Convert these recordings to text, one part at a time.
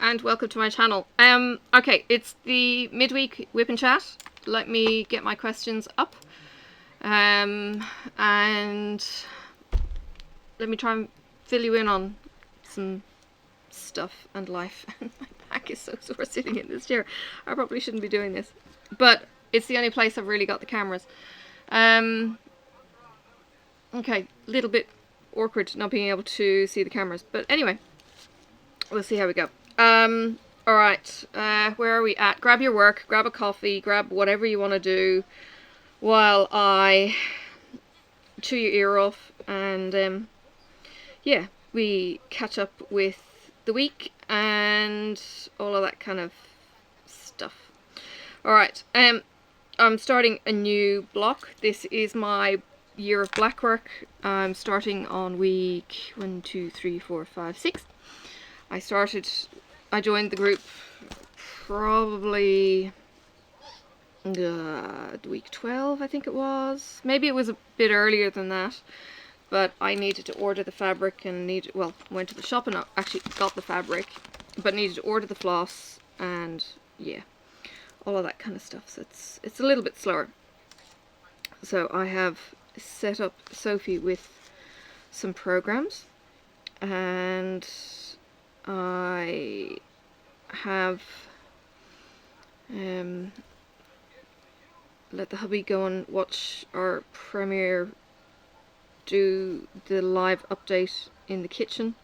and welcome to my channel. Okay, it's the midweek whip and chat. Let me get my questions up. And let me try and fill you in on some stuff and life. My back is so sore sitting in this chair. I probably shouldn't be doing this, but it's the only place I've really got the cameras. Okay, a little bit awkward not being able to see the cameras, but anyway, we'll see how we go. Alright, where are we at? Grab your work, grab a coffee, grab whatever you want to do while I chew your ear off, and yeah, we catch up with the week and all of that kind of stuff. Alright, I'm starting a new block. This is my year of black work. I'm starting on week 1, 2, 3, 4, 5, 6. I joined the group probably week 12, I think it was. Maybe it was a bit earlier than that, but I needed to order the fabric and went to the shop and actually got the fabric, but needed to order the floss and yeah, all of that kind of stuff. So it's a little bit slower. So I have set up Sophie with some programs, and I have let the hubby go and watch our premiere do the live update in the kitchen.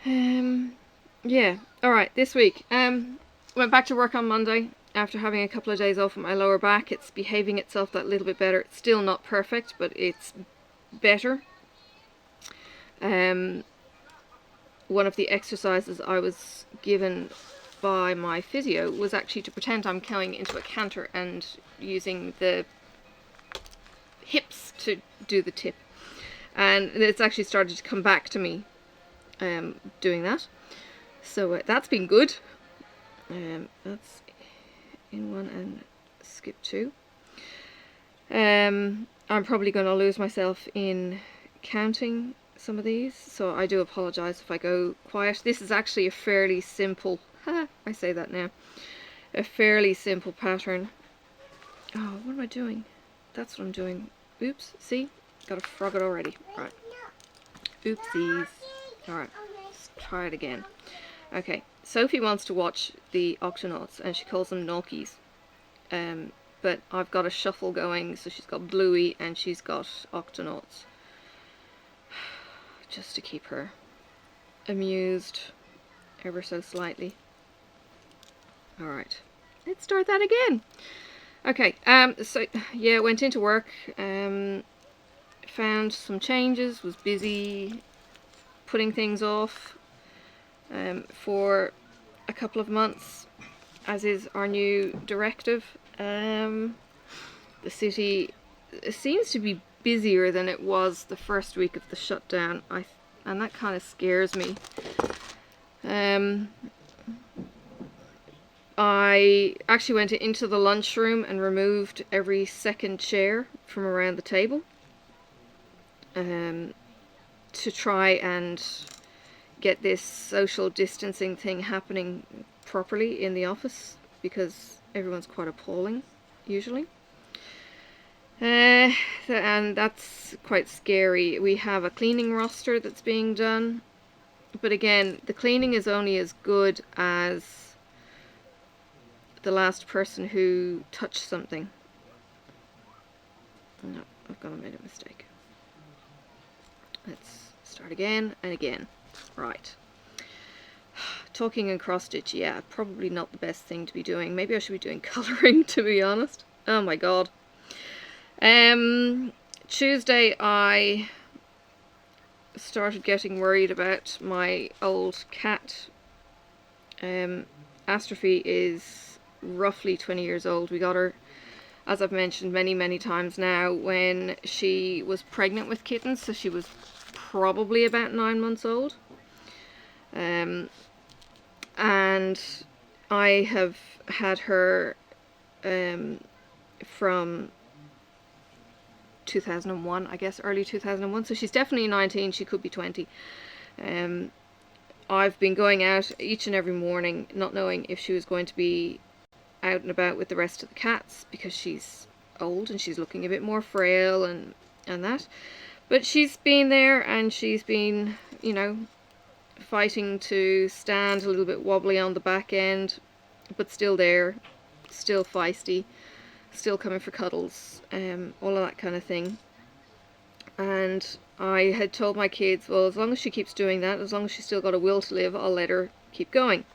Yeah, alright, this week went back to work on Monday after having a couple of days off with my lower back. It's behaving itself that little bit better. It's still not perfect, but it's better. One of the exercises I was given by my physio was actually to pretend I'm going into a canter and using the hips to do the tip. And it's actually started to come back to me doing that. So that's been good. That's in one and skip 2. I'm probably going to lose myself in counting some of these, so I do apologize if I go quiet. This is actually a fairly simple, I say that now, a fairly simple pattern. Oh, what am I doing? That's what I'm doing. Oops, see? Got to frog it already. Right. Oopsies. Alright, let's try it again. Okay, Sophie wants to watch the Octonauts, and she calls them Naukies. But I've got a shuffle going, so she's got Bluey and she's got Octonauts. Just to keep her amused ever so slightly. Alright, let's start that again. Okay, so yeah, went into work, found some changes, was busy putting things off for a couple of months, as is our new directive. The city seems to be busier than it was the first week of the shutdown, and that kind of scares me. I actually went into the lunchroom and removed every second chair from around the table to try and get this social distancing thing happening properly in the office, because everyone's quite appalling usually. And that's quite scary. We have a cleaning roster that's being done, but again, the cleaning is only as good as the last person who touched something. No, I've gone and made a mistake. Let's start again and again. Right. Talking and cross stitch, yeah, probably not the best thing to be doing. Maybe I should be doing colouring, to be honest. Oh my god. Tuesday I started getting worried about my old cat. Astrophy is roughly 20 years old. We got her, as I've mentioned many times now, when she was pregnant with kittens, so she was probably about 9 months old. And I have had her from 2001, I guess, early 2001, so she's definitely 19, she could be 20. I've been going out each and every morning, not knowing if she was going to be out and about with the rest of the cats, because she's old and she's looking a bit more frail and that. But she's been there, and she's been, you know, fighting to stand, a little bit wobbly on the back end, but still there, still feisty, still coming for cuddles, all of that kind of thing. And I had told my kids, well, as long as she keeps doing that, as long as she's still got a will to live, I'll let her keep going.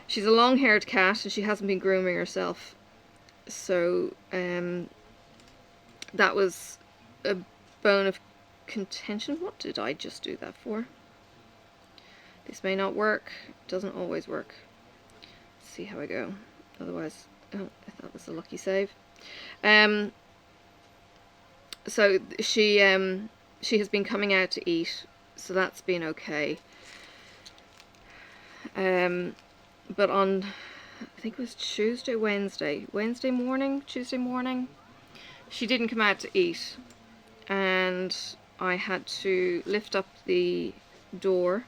She's a long-haired cat, and she hasn't been grooming herself. So that was a bone of contention. What did I just do that for? This may not work. It doesn't always work. Let's see how I go. Otherwise, oh, that was a lucky save. So she has been coming out to eat, so that's been okay. But on, I think it was Tuesday morning, she didn't come out to eat, and I had to lift up the door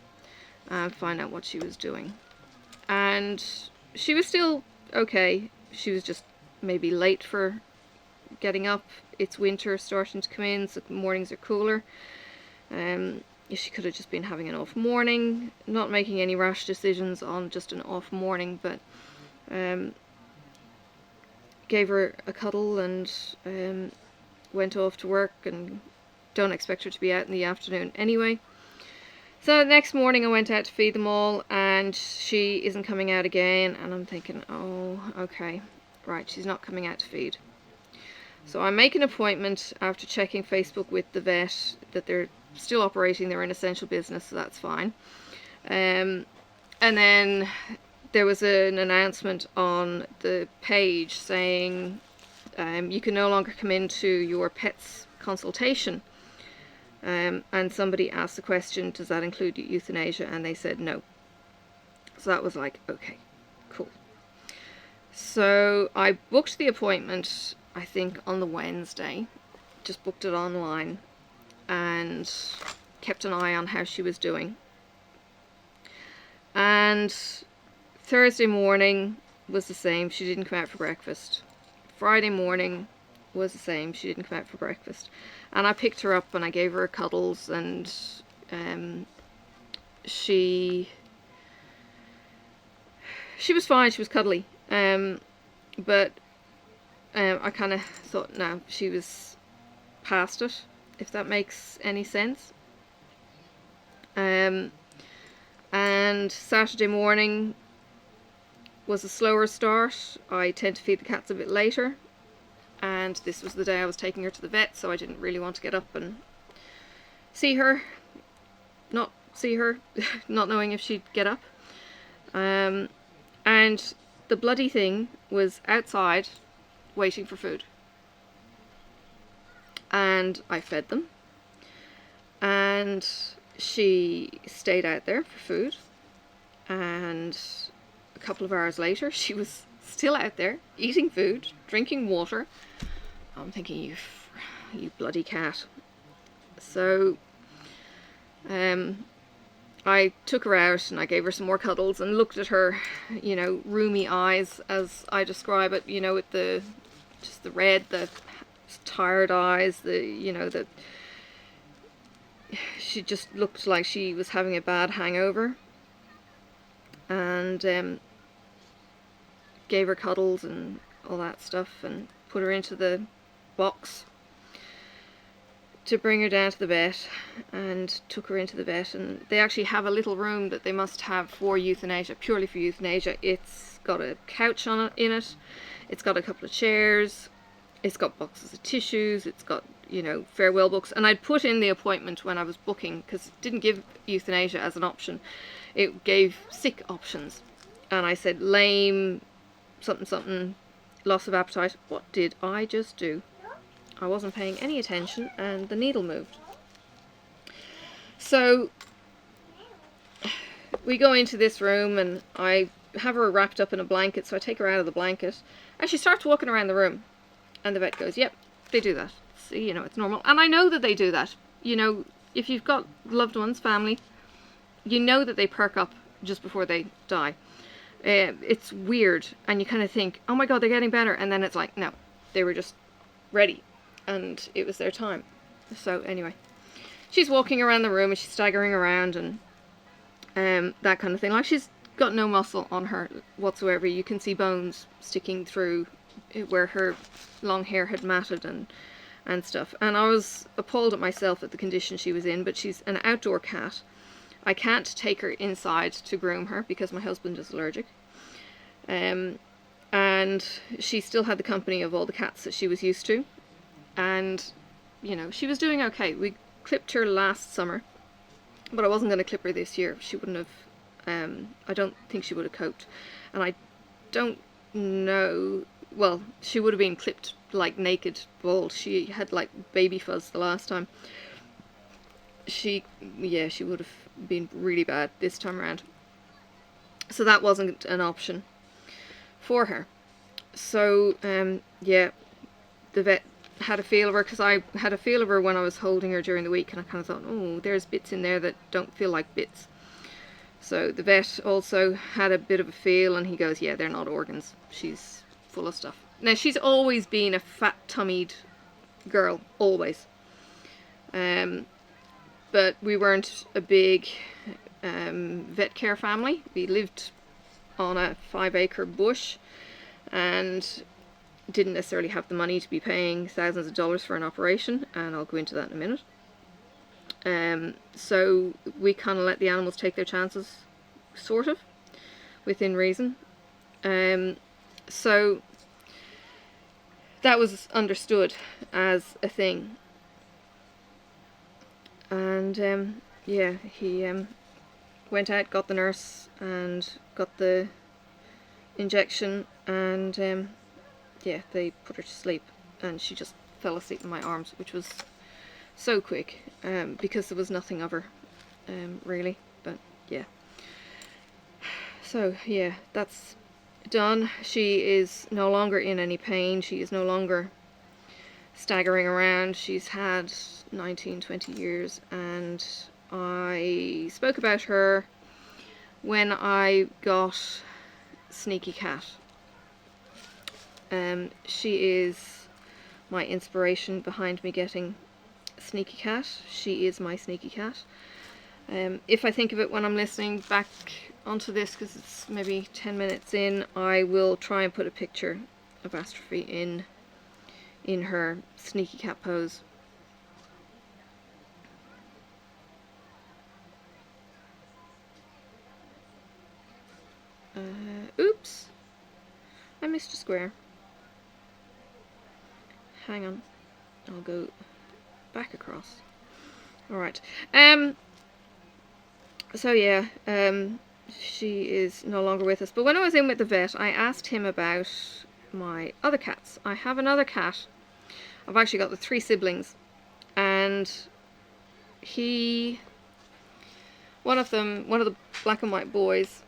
and find out what she was doing. And she was still okay. She was just maybe late for getting up. It's winter starting to come in, so mornings are cooler. She could have just been having an off morning, not making any rash decisions on just an off morning, but gave her a cuddle and went off to work, and don't expect her to be out in the afternoon anyway. So the next morning I went out to feed them all, and she isn't coming out again, and I'm thinking, oh, okay, right, she's not coming out to feed. So I make an appointment after checking Facebook with the vet that they're still operating, they're an essential business, so that's fine. And then there was an announcement on the page saying you can no longer come into your pet's consultation. And somebody asked the question, does that include euthanasia? And they said no. So that was like, okay, cool. So I booked the appointment, I think on the Wednesday, just booked it online, and kept an eye on how she was doing. And Thursday morning was the same, she didn't come out for breakfast. Friday morning was the same, she didn't come out for breakfast. And I picked her up and I gave her cuddles, and she was fine, she was cuddly. But I kind of thought, no, she was past it, if that makes any sense. And Saturday morning was a slower start. I tend to feed the cats a bit later, and this was the day I was taking her to the vet, so I didn't really want to get up and not knowing if she'd get up. And the bloody thing was outside waiting for food, and I fed them, and she stayed out there for food, and a couple of hours later she was still out there eating food, drinking water. I'm thinking, you bloody cat. So I took her out and I gave her some more cuddles and looked at her, you know, roomy eyes, as I describe it, you know, with the red, the tired eyes, she just looked like she was having a bad hangover. And gave her cuddles and all that stuff, and put her into the box to bring her down to the vet, and took her into the vet. And they actually have a little room that they must have for euthanasia, purely for euthanasia. It's got a couch in it, it's got a couple of chairs, it's got boxes of tissues, it's got, you know, farewell books. And I'd put in the appointment when I was booking, because it didn't give euthanasia as an option, it gave sick options. And I said lame, something, loss of appetite. What did I just do? I wasn't paying any attention, and the needle moved. So we go into this room, and I have her wrapped up in a blanket, so I take her out of the blanket, and she starts walking around the room, and the vet goes, yep, they do that. So, you know, it's normal. And I know that they do that. You know, if you've got loved ones, family, you know that they perk up just before they die. It's weird, and you kind of think, oh my god, they're getting better, and then it's like, no, they were just ready, and it was their time. So anyway, she's walking around the room and she's staggering around and that kind of thing. Like, she's got no muscle on her whatsoever. You can see bones sticking through where her long hair had matted and stuff. And I was appalled at myself at the condition she was in, but she's an outdoor cat. I can't take her inside to groom her because my husband is allergic. And she still had the company of all the cats that she was used to. And, you know, she was doing okay. We clipped her last summer, but I wasn't going to clip her this year. She wouldn't have, I don't think she would have coped. And I don't know, well, she would have been clipped like naked bald. She had like baby fuzz the last time. She would have been really bad this time around. So that wasn't an option for her. So, yeah, the vet had a feel of her, because I had a feel of her when I was holding her during the week, and I kind of thought, oh, there's bits in there that don't feel like bits. So the vet also had a bit of a feel, and he goes, yeah, they're not organs. She's full of stuff. Now, she's always been a fat-tummied girl, always. But we weren't a big vet care family. We lived on a 5-acre bush and didn't necessarily have the money to be paying thousands of dollars for an operation, and I'll go into that in a minute. So we kind of let the animals take their chances, sort of, within reason. So that was understood as a thing. And yeah, he went out, got the nurse, and got the injection, and yeah, they put her to sleep, and she just fell asleep in my arms, which was so quick, because there was nothing of her, really. But yeah, so yeah, that's done. She is no longer in any pain. She is no longer staggering around. She's had 19-20 years, and I spoke about her when I got Sneaky Cat. She is my inspiration behind me getting Sneaky Cat. She is my Sneaky Cat. If I think of it when I'm listening back onto this, because it's maybe 10 minutes in, I will try and put a picture of Astrophy in her Sneaky Cat pose. Oops, I missed a square. Hang on, I'll go back across. Alright, so yeah, she is no longer with us. But when I was in with the vet, I asked him about my other cats. I have another cat. I've actually got the 3 siblings, and one of the black and white boys,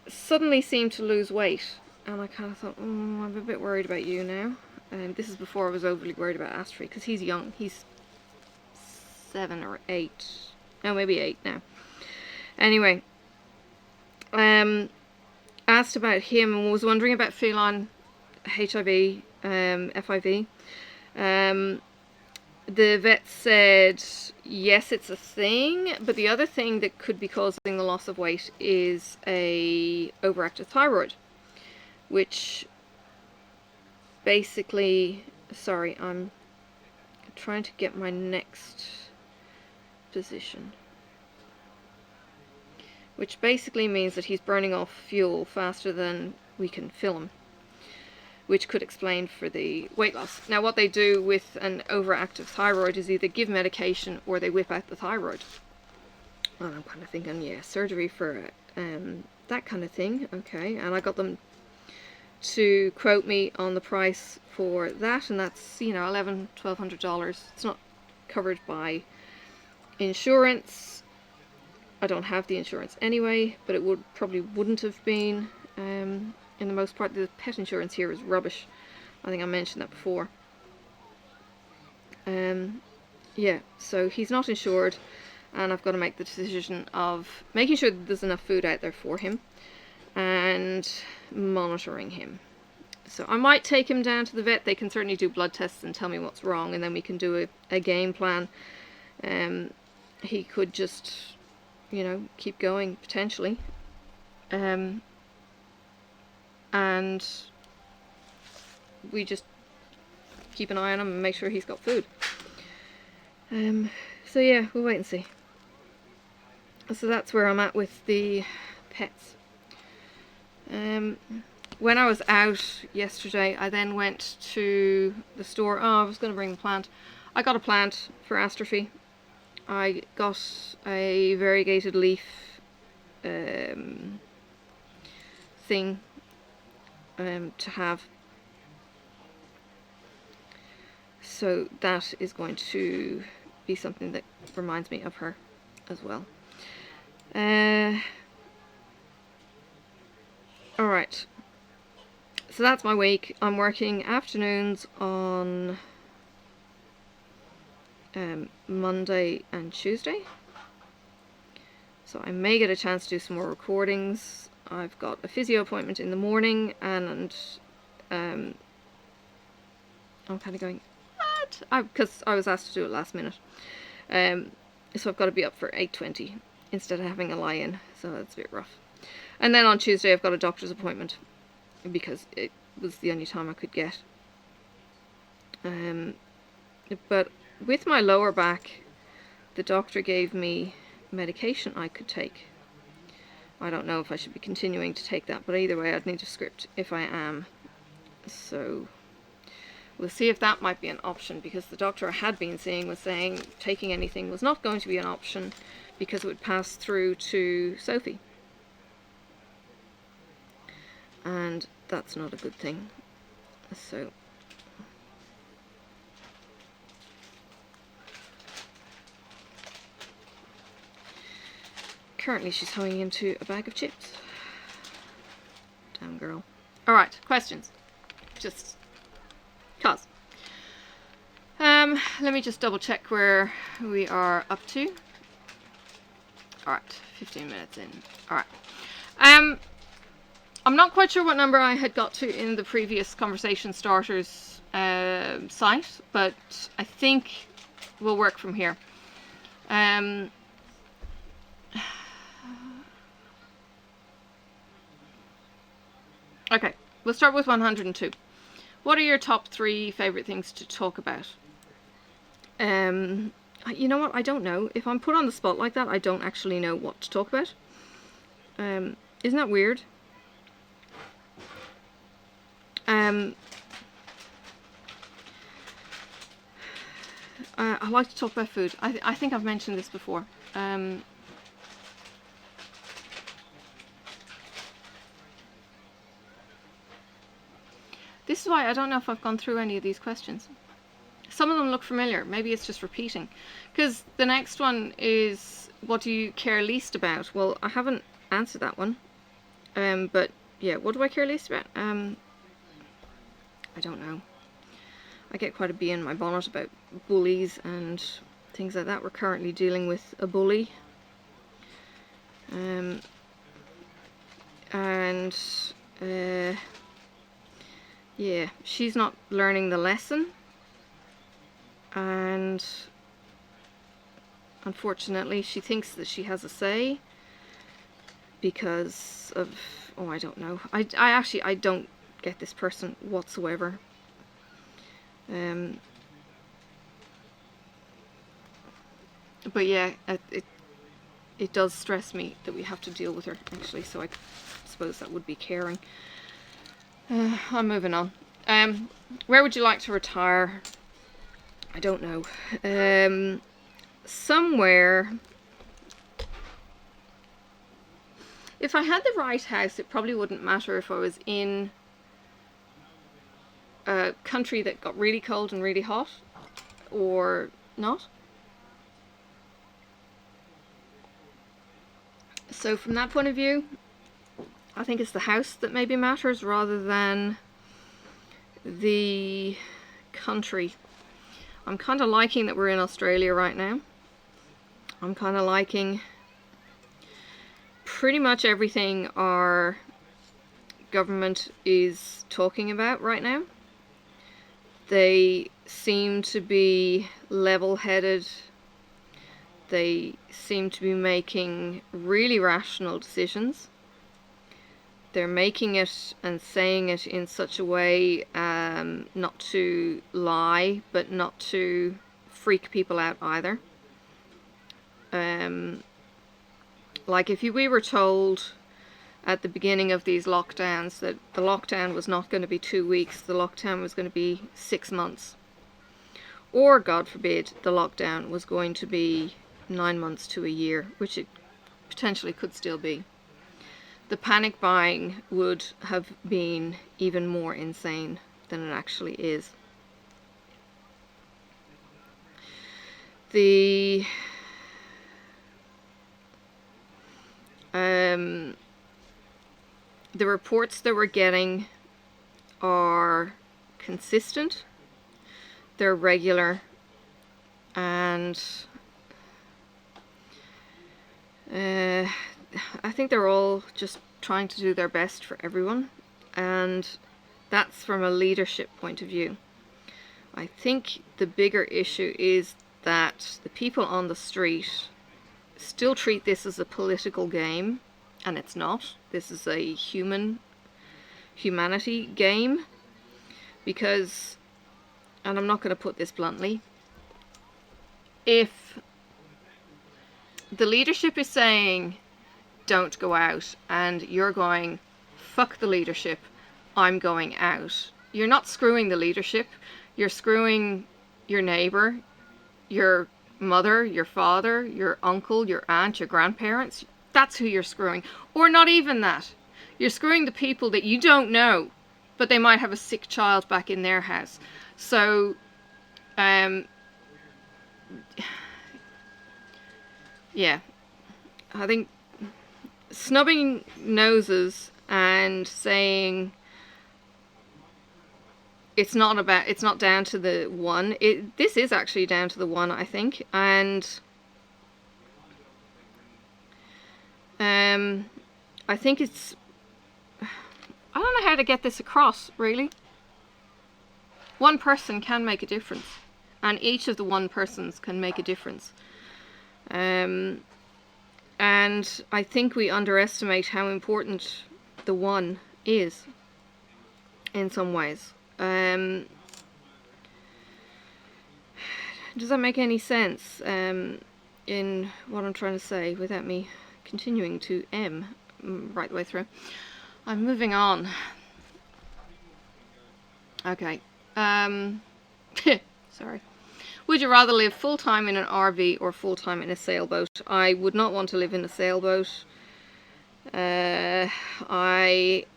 suddenly seemed to lose weight, and I kind of thought, I'm a bit worried about you now. And this is before I was overly worried about Astrophy, because he's young. He's 7 or 8. No, maybe 8 now. Anyway, asked about him and was wondering about feline HIV, FIV. The vet said, yes, it's a thing, but the other thing that could be causing the loss of weight is a overactive thyroid, which basically, sorry, I'm trying to get my next position, which basically means that he's burning off fuel faster than we can fill him, which could explain for the weight loss. Now, what they do with an overactive thyroid is either give medication or they whip out the thyroid. And I'm kind of thinking, yeah, surgery for that kind of thing. Okay, and I got them to quote me on the price for that, and that's, you know, $1,100–1,200. It's not covered by insurance. I don't have the insurance anyway, but it probably wouldn't have been. In the most part, the pet insurance here is rubbish. I think I mentioned that before. Yeah, so he's not insured, and I've got to make the decision of making sure that there's enough food out there for him and monitoring him. So I might take him down to the vet. They can certainly do blood tests and tell me what's wrong, and then we can do a game plan. He could just, you know, keep going potentially, and we just keep an eye on him and make sure he's got food. So yeah, we'll wait and see. So that's where I'm at with the pets. When I was out yesterday, I then went to the store. Oh, I was going to bring the plant. I got a plant for astrophy. I got a variegated leaf thing to have. So that is going to be something that reminds me of her as well. Alright. So that's my week. I'm working afternoons on Monday and Tuesday. So I may get a chance to do some more recordings. I've got a physio appointment in the morning, and I'm kind of going, what? Because I was asked to do it last minute. So I've got to be up for 8:20 instead of having a lie-in, so that's a bit rough. And then on Tuesday I've got a doctor's appointment, because it was the only time I could get. But with my lower back, the doctor gave me medication I could take. I don't know if I should be continuing to take that, but either way I'd need a script if I am. So we'll see if that might be an option, because the doctor I had been seeing was saying taking anything was not going to be an option because it would pass through to Sophie. And that's not a good thing. So currently she's hanging into a bag of chips. Damn girl. Alright, questions. Just cause. Let me just double check where we are up to. Alright, 15 minutes in. Alright. I'm not quite sure what number I had got to in the previous conversation starters site, but I think we'll work from here. Okay, we'll start with 102. What are your top 3 favorite things to talk about? You know what? I don't know. If I'm put on the spot like that, I don't actually know what to talk about. Isn't that weird? I like to talk about food. I think I've mentioned this before. This is why I don't know if I've gone through any of these questions. Some of them look familiar. Maybe it's just repeating. Because the next one is, what do you care least about? Well, I haven't answered that one. But yeah, what do I care least about? I don't know. I get quite a bee in my bonnet about bullies and things like that. We're currently dealing with a bully. Yeah, she's not learning the lesson, and unfortunately she thinks that she has a say because of, oh, I don't know. I actually don't get this person whatsoever. But yeah, it does stress me that we have to deal with her, actually, so I suppose that would be caring. I'm moving on. Where would you like to retire? I don't know. Somewhere. If I had the right house, it probably wouldn't matter if I was in a country that got really cold and really hot, or not. So from that point of view, I think it's the house that maybe matters rather than the country. I'm kind of liking that we're in Australia right now. I'm kind of liking pretty much everything our government is talking about right now. They seem to be level-headed. They seem to be making really rational decisions. They're making it and saying it in such a way not to lie, but not to freak people out either. Like if we were told at the beginning of these lockdowns that the lockdown was not going to be 2 weeks, the lockdown was going to be 6 months. Or, God forbid, the lockdown was going to be 9 months to a year, which it potentially could still be. The panic buying would have been even more insane than it actually is. The reports that we're getting are consistent, they're regular, and I think they're all just trying to do their best for everyone, and that's from a leadership point of view. I think the bigger issue is that the people on the street still treat this as a political game, and it's not. This is a humanity game, because, and I'm not going to put this bluntly, if the leadership is saying don't go out and you're going fuck the leadership, I'm going out, you're not screwing the leadership, you're screwing your neighbor, your mother, your father, your uncle, your aunt, your grandparents. That's who you're screwing. Or not even that. You're screwing the people that you don't know, but they might have a sick child back in their house. So yeah, I think snubbing noses and saying it's not down to the one. This is actually down to the one, I think, and I think it's, I don't know how to get this across, really. One person can make a difference, and each of the one persons can make a difference. And I think we underestimate how important the one is in some ways. Does that make any sense in what I'm trying to say without me continuing to right the way through? I'm moving on. Okay. Sorry. Would you rather live full-time in an RV or full-time in a sailboat? I would not want to live in a sailboat. I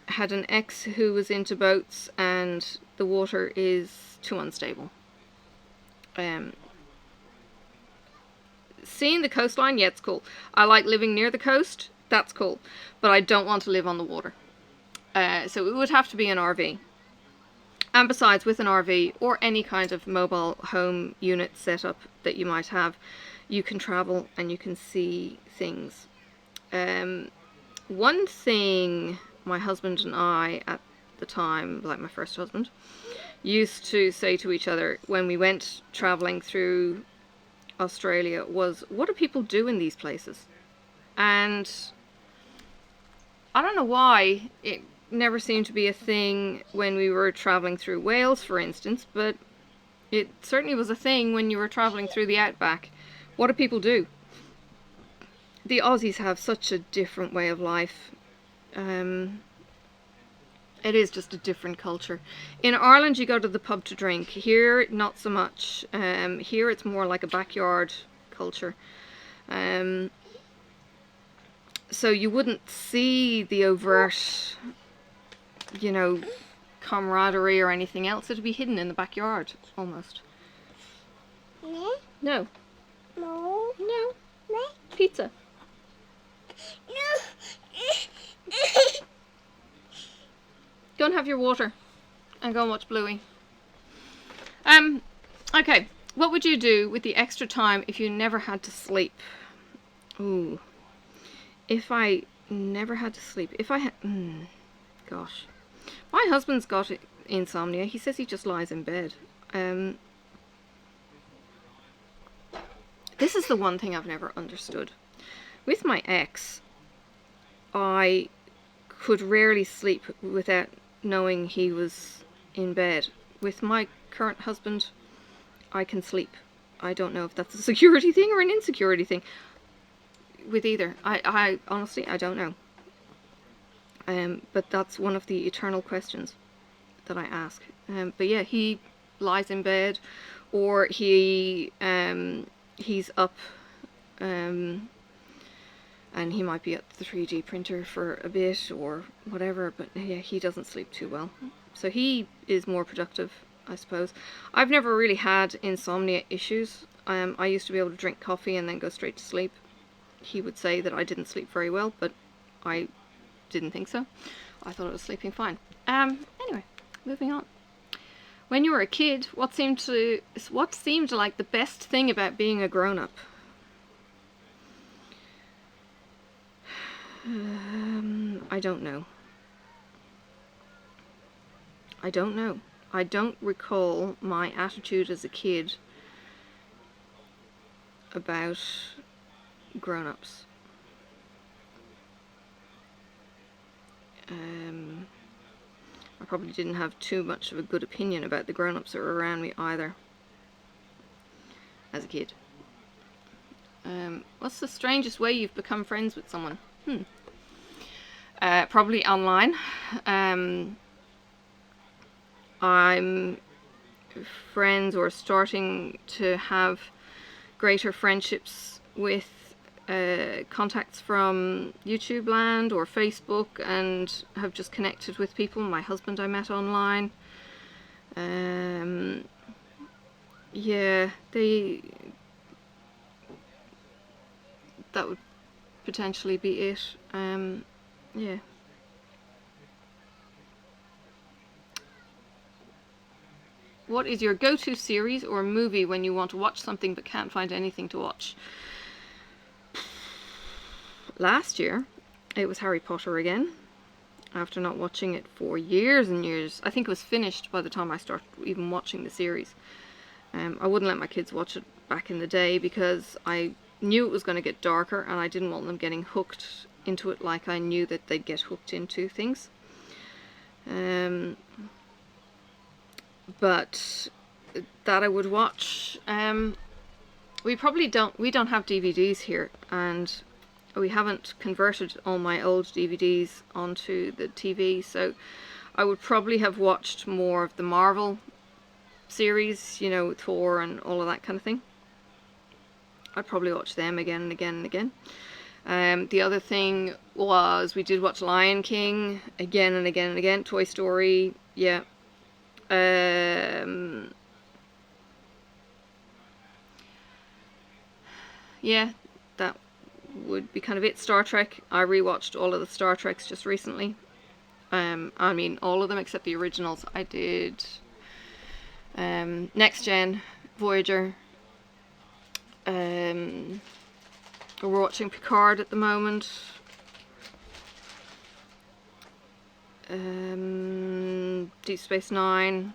had an ex who was into boats, and the water is too unstable. Seeing the coastline, yeah, it's cool. I like living near the coast, that's cool. But I don't want to live on the water. So it would have to be an RV. And besides, with an RV or any kind of mobile home unit setup that you might have, you can travel and you can see things. One thing my husband and I, at the time, like my first husband, used to say to each other when we went traveling through Australia was, what do people do in these places? And I don't know why it never seemed to be a thing when we were traveling through Wales, for instance, but it certainly was a thing when you were traveling through the outback. What do people do? The Aussies have such a different way of life. It is just a different culture. In Ireland, you go to the pub to drink. Here, not so much. Here, it's more like a backyard culture. So you wouldn't see the overt, you know, camaraderie or anything else. It'd be hidden in the backyard, almost. No. No. No. No. No. Pizza. No. Go and have your water. And go and watch Bluey. Okay. What would you do with the extra time if you never had to sleep? Ooh. If I never had to sleep. If I had... gosh. My husband's got insomnia. He says he just lies in bed. This is the one thing I've never understood. With my ex, I could rarely sleep without knowing he was in bed. With my current husband, I can sleep. I don't know if that's a security thing or an insecurity thing. With either. I honestly, I don't know. But that's one of the eternal questions that I ask. But yeah, he lies in bed, or he's up, and he might be at the 3D printer for a bit or whatever, but yeah, he doesn't sleep too well. So he is more productive, I suppose. I've never really had insomnia issues. I used to be able to drink coffee and then go straight to sleep. He would say that I didn't sleep very well, but I didn't think so. I thought I was sleeping fine. Anyway, moving on. When you were a kid, what seemed like the best thing about being a grown-up? I don't know. I don't know. I don't recall my attitude as a kid about grown-ups. I probably didn't have too much of a good opinion about the grown-ups that were around me either as a kid. What's the strangest way you've become friends with someone? Probably online. I'm friends or starting to have greater friendships with contacts from YouTube land or Facebook, and have just connected with people. My husband I met online. Yeah, that would potentially be it. Yeah. What is your go-to series or movie when you want to watch something but can't find anything to watch? Last year, it was Harry Potter again, after not watching it for years and years. I think it was finished by the time I started even watching the series. I wouldn't let my kids watch it back in the day because I knew it was going to get darker, and I didn't want them getting hooked into it like I knew that they'd get hooked into things. But that I would watch. We don't have DVDs here, and we haven't converted all my old DVDs onto the TV, so I would probably have watched more of the Marvel series, you know, Thor and all of that kind of thing. I'd probably watch them again and again and again. The other thing was we did watch Lion King again and again and again. Toy Story, yeah. Yeah, that would be kind of it. Star Trek. I rewatched all of the Star Treks just recently. I mean, all of them except the originals. I did Next Gen, Voyager. We're watching Picard at the moment. Deep Space Nine.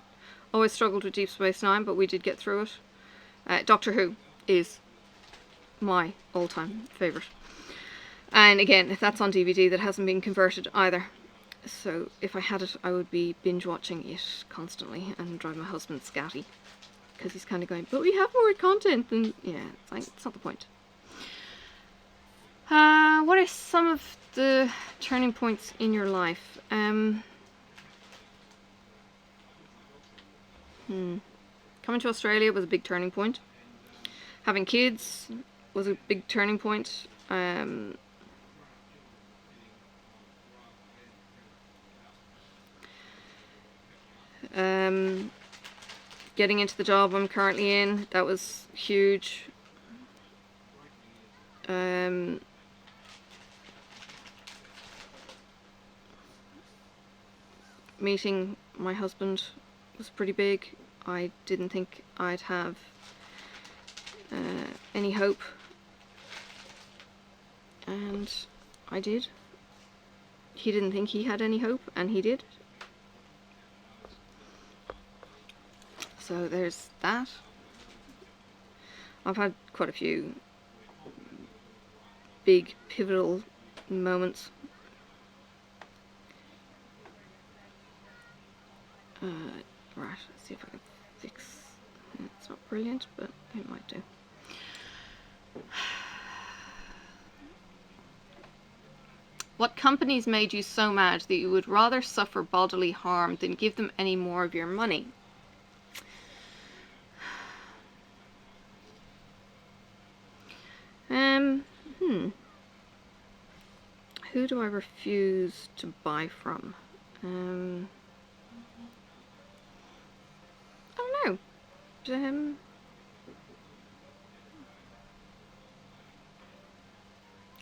Always struggled with Deep Space Nine, but we did get through it. Doctor Who is my all-time favourite. And again, that's on DVD that hasn't been converted either. So if I had it, I would be binge watching it constantly and drive my husband scatty. Because he's kind of going, but we have more content. And yeah, it's like, it's not the point. What are some of the turning points in your life? Coming to Australia was a big turning point. Having kids was a big turning point. Getting into the job I'm currently in, that was huge. Meeting my husband was pretty big. I didn't think I'd have any hope and I did. He didn't think he had any hope, and he did. So there's that. I've had quite a few big pivotal moments. Right, let's see if I can fix. It's not brilliant, but it might do. What companies made you so mad that you would rather suffer bodily harm than give them any more of your money? Who do I refuse to buy from? I don't know.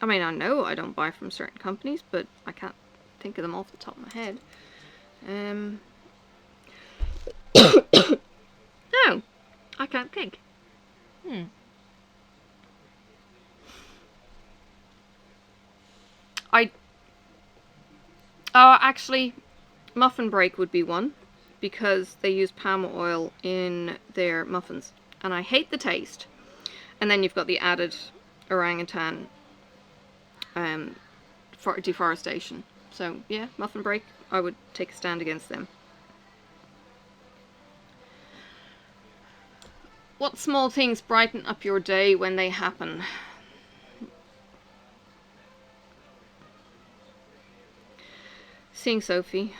I mean, I know I don't buy from certain companies, but I can't think of them off the top of my head. No, I can't think. Actually, Muffin Break would be one, because they use palm oil in their muffins, and I hate the taste. And then you've got the added orangutan for deforestation. So yeah, Muffin Break, I would take a stand against them. What small things brighten up your day when they happen? Seeing Sophie,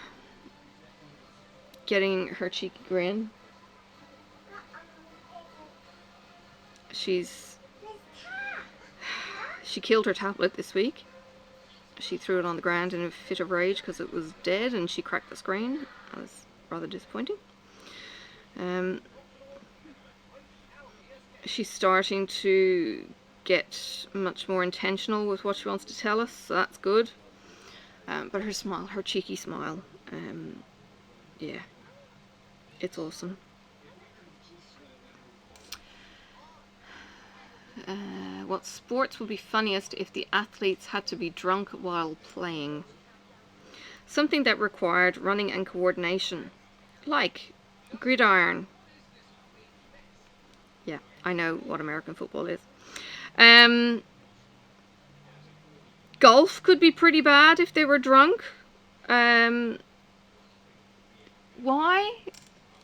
getting her cheeky grin. She killed her tablet this week. She threw it on the ground in a fit of rage because it was dead, and she cracked the screen. That was rather disappointing. She's starting to get much more intentional with what she wants to tell us, so that's good. But her smile, her cheeky smile, yeah, it's awesome. What sports would be funniest if the athletes had to be drunk while playing? Something that required running and coordination, like gridiron. Yeah, I know what American football is. Golf could be pretty bad if they were drunk. Why?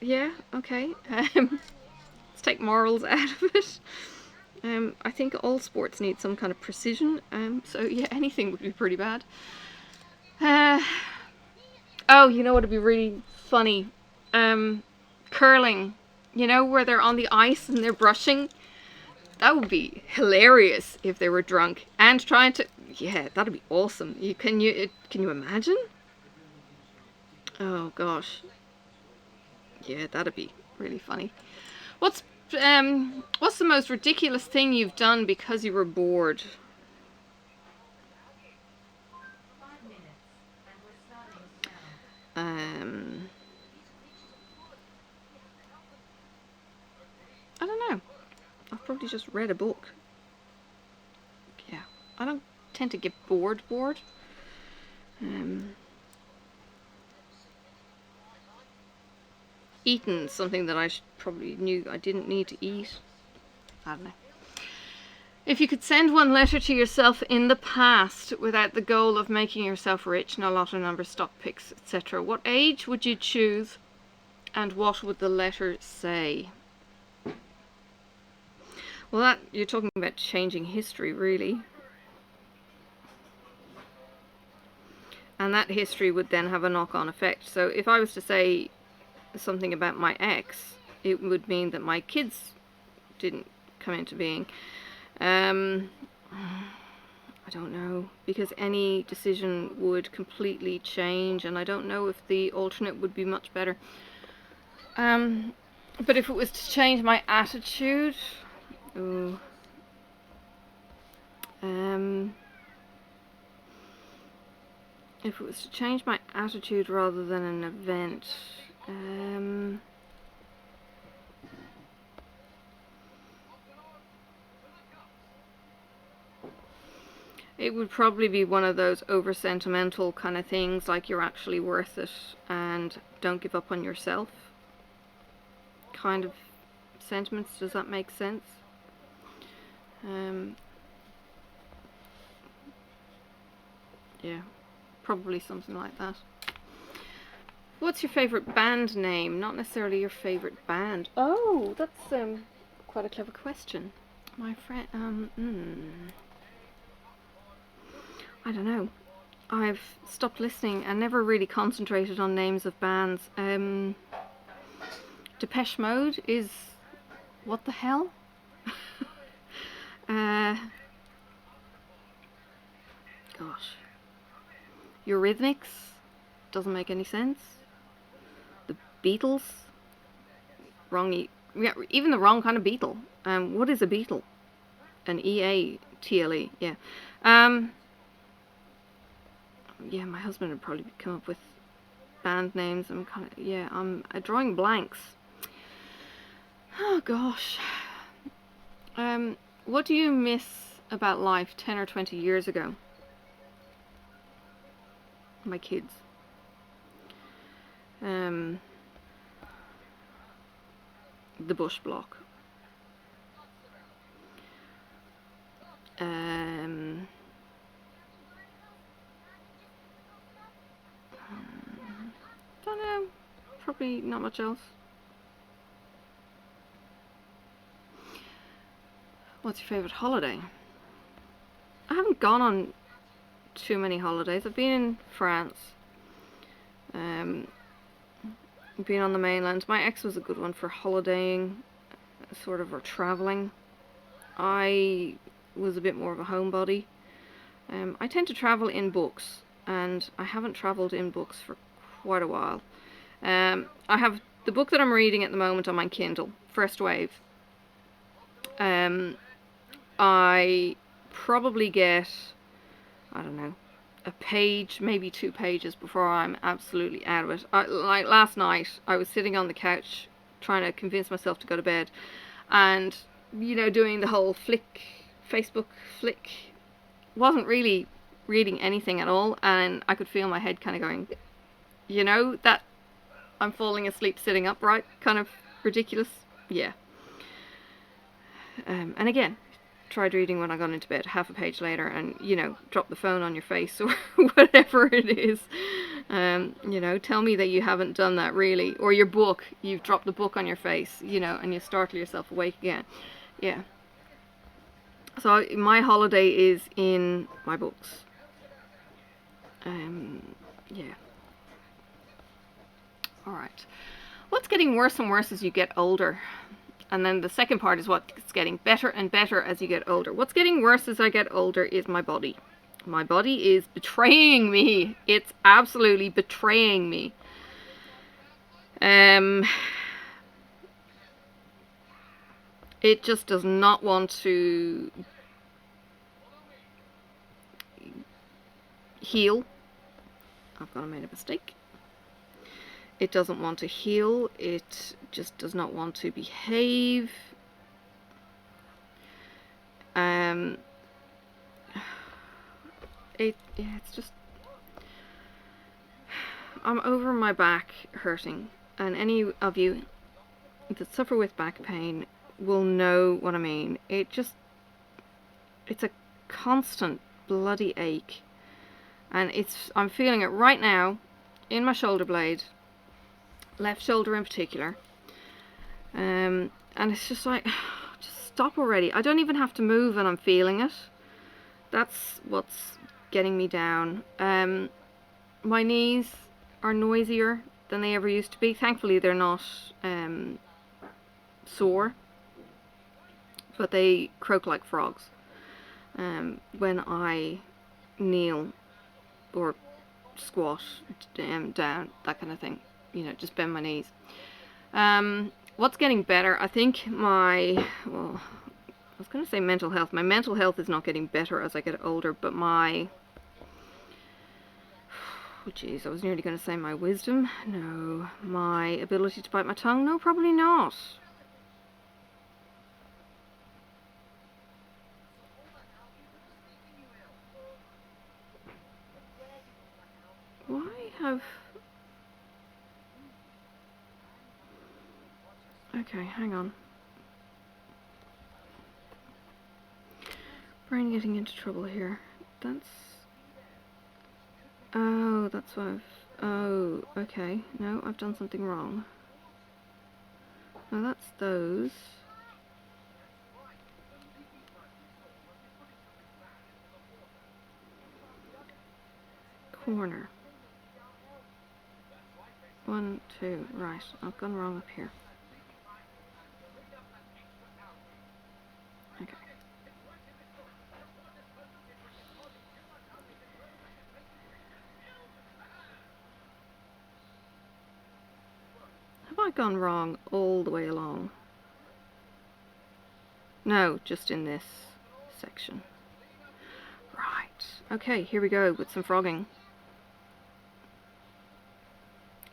Yeah, okay. Let's take morals out of it. I think all sports need some kind of precision, so yeah, anything would be pretty bad. Oh, you know what would be really funny? Curling. You know, where they're on the ice and they're brushing? That would be hilarious if they were drunk and trying to... Yeah, that'd be awesome. Can you imagine? Oh gosh. Yeah, that'd be really funny. What's the most ridiculous thing you've done because you were bored? I don't know. I've probably just read a book. Yeah, I don't tend to get bored. Eaten something that I probably knew I didn't need to eat. I don't know. If you could send one letter to yourself in the past without the goal of making yourself rich, no lotto number, stock picks, etc., what age would you choose, and what would the letter say? Well, that you're talking about changing history, really. And that history would then have a knock-on effect. So if I was to say something about my ex, it would mean that my kids didn't come into being. I don't know, because any decision would completely change, and I don't know if the alternate would be much better. But if it was to change my attitude, ooh, if it was to change my attitude rather than an event, It would probably be one of those over sentimental kind of things, like you're actually worth it and don't give up on yourself kind of sentiments. Does that make sense? Yeah, probably something like that. What's your favourite band name? Not necessarily your favourite band. Oh, that's quite a clever question. My friend, I don't know. I've stopped listening and never really concentrated on names of bands. Depeche Mode is... what the hell? Gosh. Eurythmics? Doesn't make any sense. The Beatles? Wrong... yeah, even the wrong kind of Beatle. What is a Beatle? An E-A-T-L-E, yeah. Yeah, my husband would probably come up with band names. I'm drawing blanks. Oh gosh. What do you miss about life 10 or 20 years ago? My kids. The bush block. Don't know. Probably not much else. What's your favourite holiday? I haven't gone on too many holidays. I've been in France. Been on the mainland. My ex was a good one for holidaying, sort of, or travelling. I was a bit more of a homebody. I tend to travel in books, and I haven't travelled in books for quite a while. I have the book that I'm reading at the moment on my Kindle, First Wave. I probably get, I don't know, a page, maybe 2 pages before I'm absolutely out of it. Like last night, I was sitting on the couch trying to convince myself to go to bed, and, you know, doing the whole Facebook flick. Wasn't really reading anything at all, and I could feel my head kind of going, you know, that I'm falling asleep sitting upright, kind of ridiculous. Yeah. And again, tried reading when I got into bed, half a page later, and, you know, drop the phone on your face or whatever it is. You know, tell me that you haven't done that, really. Or your book, you've dropped the book on your face, you know, and you startle yourself awake again. Yeah. So my holiday is in my books. Yeah. Alright. What's getting worse and worse as you get older? And then the second part is what's getting better and better as you get older. What's getting worse as I get older is my body. My body is betraying me. It's absolutely betraying me. It just does not want to heal. I've gone and made a mistake. It doesn't want to heal. It just does not want to behave. It's just, I'm over my back hurting, and any of you that suffer with back pain will know what I mean. It's a constant bloody ache, and I'm feeling it right now in my shoulder blade, left shoulder in particular, and it's just like, just stop already. I don't even have to move and I'm feeling it. That's what's getting me down. My knees are noisier than they ever used to be. Thankfully they're not sore, but they croak like frogs when I kneel or squat down, that kind of thing. You know, just bend my knees. What's getting better? I think I was going to say mental health. My mental health is not getting better as I get older, but my... oh jeez, I was nearly going to say my wisdom. No. My ability to bite my tongue? No, probably not. have... Okay, hang on. Brain getting into trouble here. That's... Oh, that's what I've... Oh, okay. No, I've done something wrong. No, that's those. Corner. 1, 2, right. I've gone wrong up here. Okay. Have I gone wrong all the way along? No, just in this section. Right. Okay, here we go with some frogging.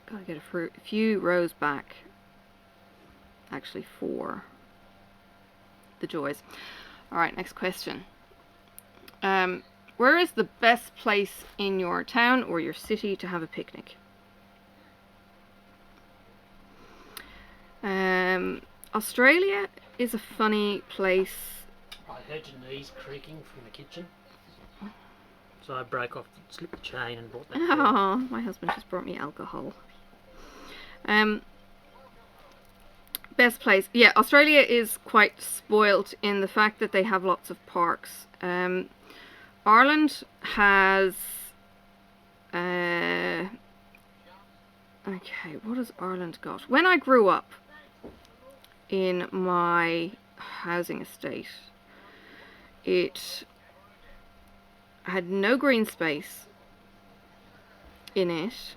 Gotta get a few rows back. Actually 4. The joys. Alright, next question. Where is the best place in your town or your city to have a picnic? Australia is a funny place. I heard your knees creaking from the kitchen. So I broke off, slipped the chain and brought that through. Oh, my husband just brought me alcohol. Best place. Yeah, Australia is quite spoilt in the fact that they have lots of parks. Ireland has... okay, what has Ireland got? When I grew up in my housing estate, it had no green space in it.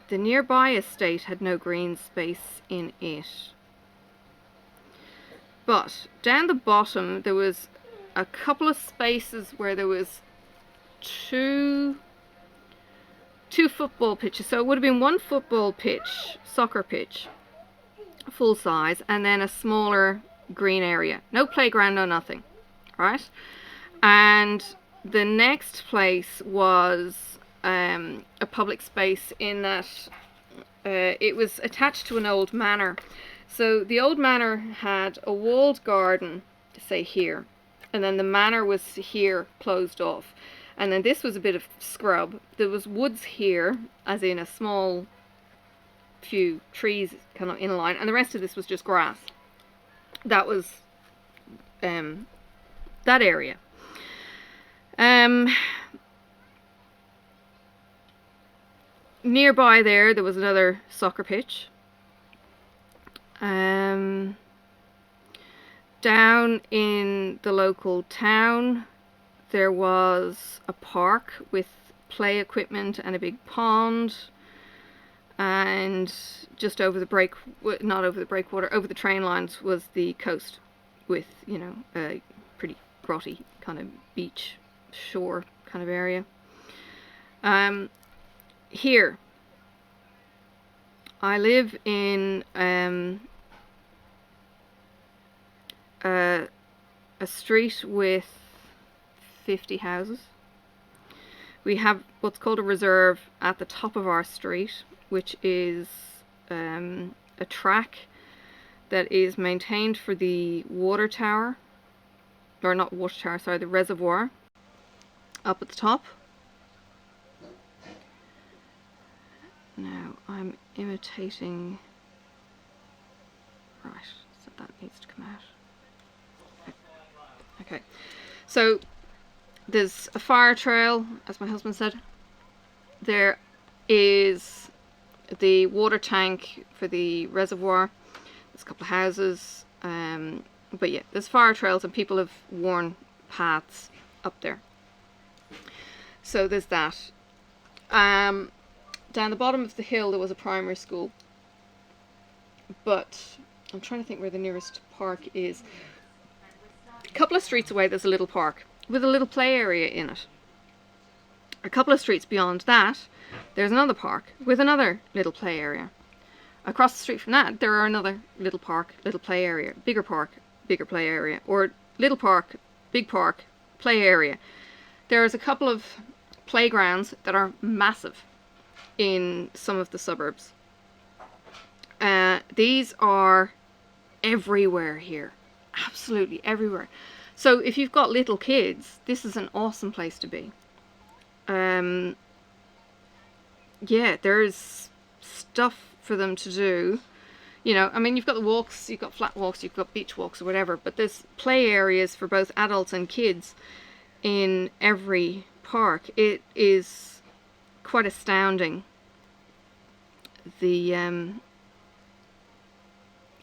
The nearby estate had no green space in it. But down the bottom there was a couple of spaces where there was two football pitches. So it would have been one football pitch, soccer pitch, full size, and then a smaller green area. No playground, no nothing. Right? And the next place was a public space in that it was attached to an old manor. So the old manor had a walled garden, say here, and then the manor was here closed off. And then this was a bit of scrub. There was woods here, as in a small few trees kind of in a line, and the rest of this was just grass. That was that area. Nearby there was another soccer pitch. Down in the local town there was a park with play equipment and a big pond, and just over the over the train lines was the coast with, you know, a pretty grotty kind of beach shore kind of area. Here I live in a street with 50 houses. We have what's called a reserve at the top of our street, which is a track that is maintained for the water tower, or not water tower, sorry, the reservoir up at the top. Now I'm imitating, right, so that needs to come out. Okay, so there's a fire trail, as my husband said. There is the water tank for the reservoir. There's a couple of houses, but yeah, there's fire trails and people have worn paths up there. So there's that. Down the bottom of the hill there was a primary school, but I'm trying to think where the nearest park is. A couple of streets away there's a little park with a little play area in it. A couple of streets beyond that there's another park with another little play area. Across the street from that there are another little park, little play area, bigger park, bigger play area, or little park, big park, play area. There's a couple of playgrounds that are massive. in some of the suburbs. These are everywhere here. Absolutely everywhere. So if you've got little kids, this is an awesome place to be. Yeah, there's stuff for them to do. You know, I mean, you've got the walks, you've got flat walks, you've got beach walks or whatever, but there's play areas for both adults and kids in every park. It is quite astounding, the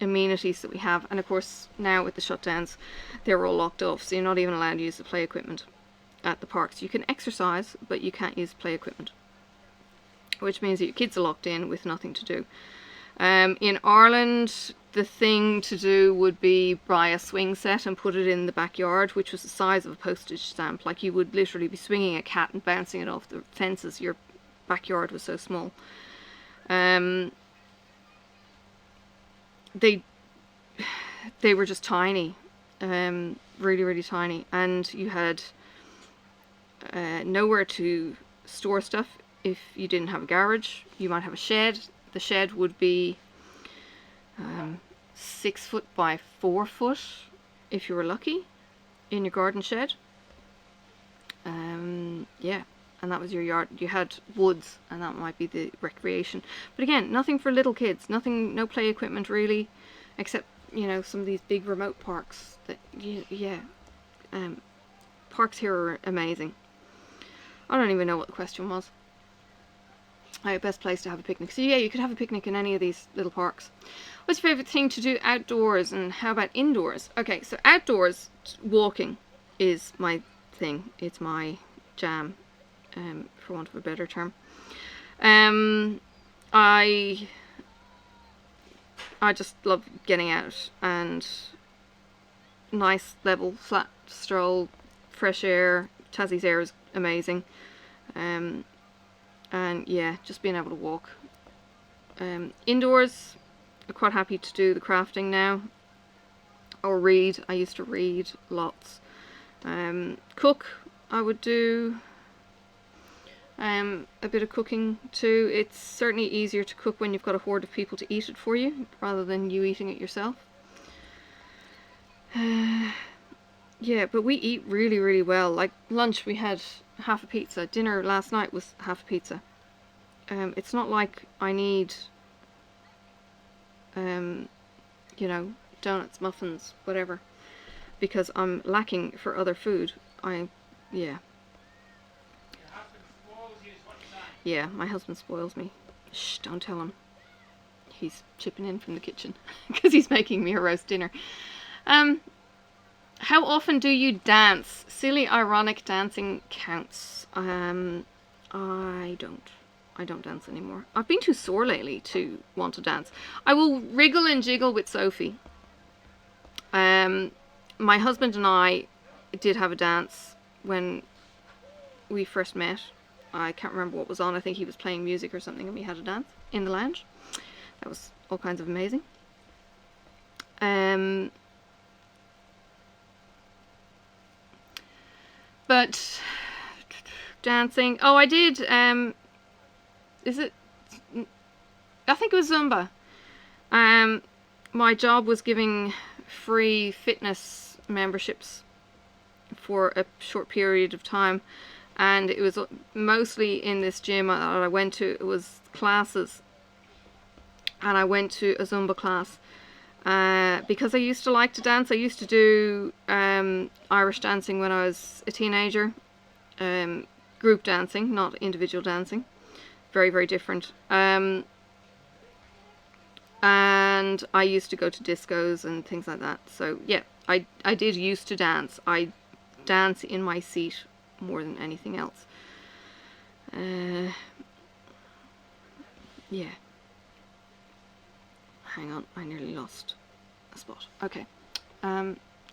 amenities that we have. And of course, now with the shutdowns, they're all locked off, so you're not even allowed to use the play equipment at the parks. You can exercise, but you can't use play equipment, which means that your kids are locked in with nothing to do. In Ireland, the thing to do would be buy a swing set and put it in the backyard, which was the size of a postage stamp. Like, you would literally be swinging a cat and bouncing it off the fences. Your backyard was so small. They were just tiny, really, really tiny, and you had nowhere to store stuff. If you didn't have a garage, you might have a shed. The shed would be 6 foot by 4 foot, if you were lucky, in your garden shed. Yeah, and that was your yard. You had woods, and that might be the recreation. But again, nothing for little kids. Nothing, no play equipment really, except, you know, some of these big remote parks. That, yeah, parks here are amazing. I don't even know what the question was. Best place to have a picnic. So yeah, you could have a picnic in any of these little parks. What's your favourite thing to do outdoors, and how about indoors? Okay, so outdoors, walking is my thing. It's my jam, for want of a better term. I just love getting out and nice, level, flat stroll, fresh air. Tassie's air is amazing. And yeah, just being able to walk. Indoors, I'm quite happy to do the crafting now, or read. I used to read lots. Cook, I would do a bit of cooking too. It's certainly easier to cook when you've got a horde of people to eat it for you, rather than you eating it yourself. Yeah, but we eat really, really well. Like lunch, we had half a pizza. Dinner last night was half a pizza. It's not like I need, you know, donuts, muffins, whatever, because I'm lacking for other food. Yeah. Yeah, my husband spoils me. Shh, don't tell him. He's chipping in from the kitchen because he's making me a roast dinner. How often do you dance? Silly, ironic dancing counts. I don't dance anymore. I've been too sore lately to want to dance. I will wriggle and jiggle with Sophie. My husband and I did have a dance when we first met. I can't remember what was on. I think he was playing music or something, and we had a dance in the lounge. That was all kinds of amazing. But dancing. Oh, I did. Is it? I think it was Zumba. My job was giving free fitness memberships for a short period of time, and it was mostly in this gym that I went to. It was classes, and I went to a Zumba class because I used to like to dance. I used to do Irish dancing when I was a teenager, group dancing, not individual dancing. Very, very different. And I used to go to discos and things like that. So yeah, I did used to dance. I dance in my seat more than anything else. Yeah. Hang on, I nearly lost a spot. Okay.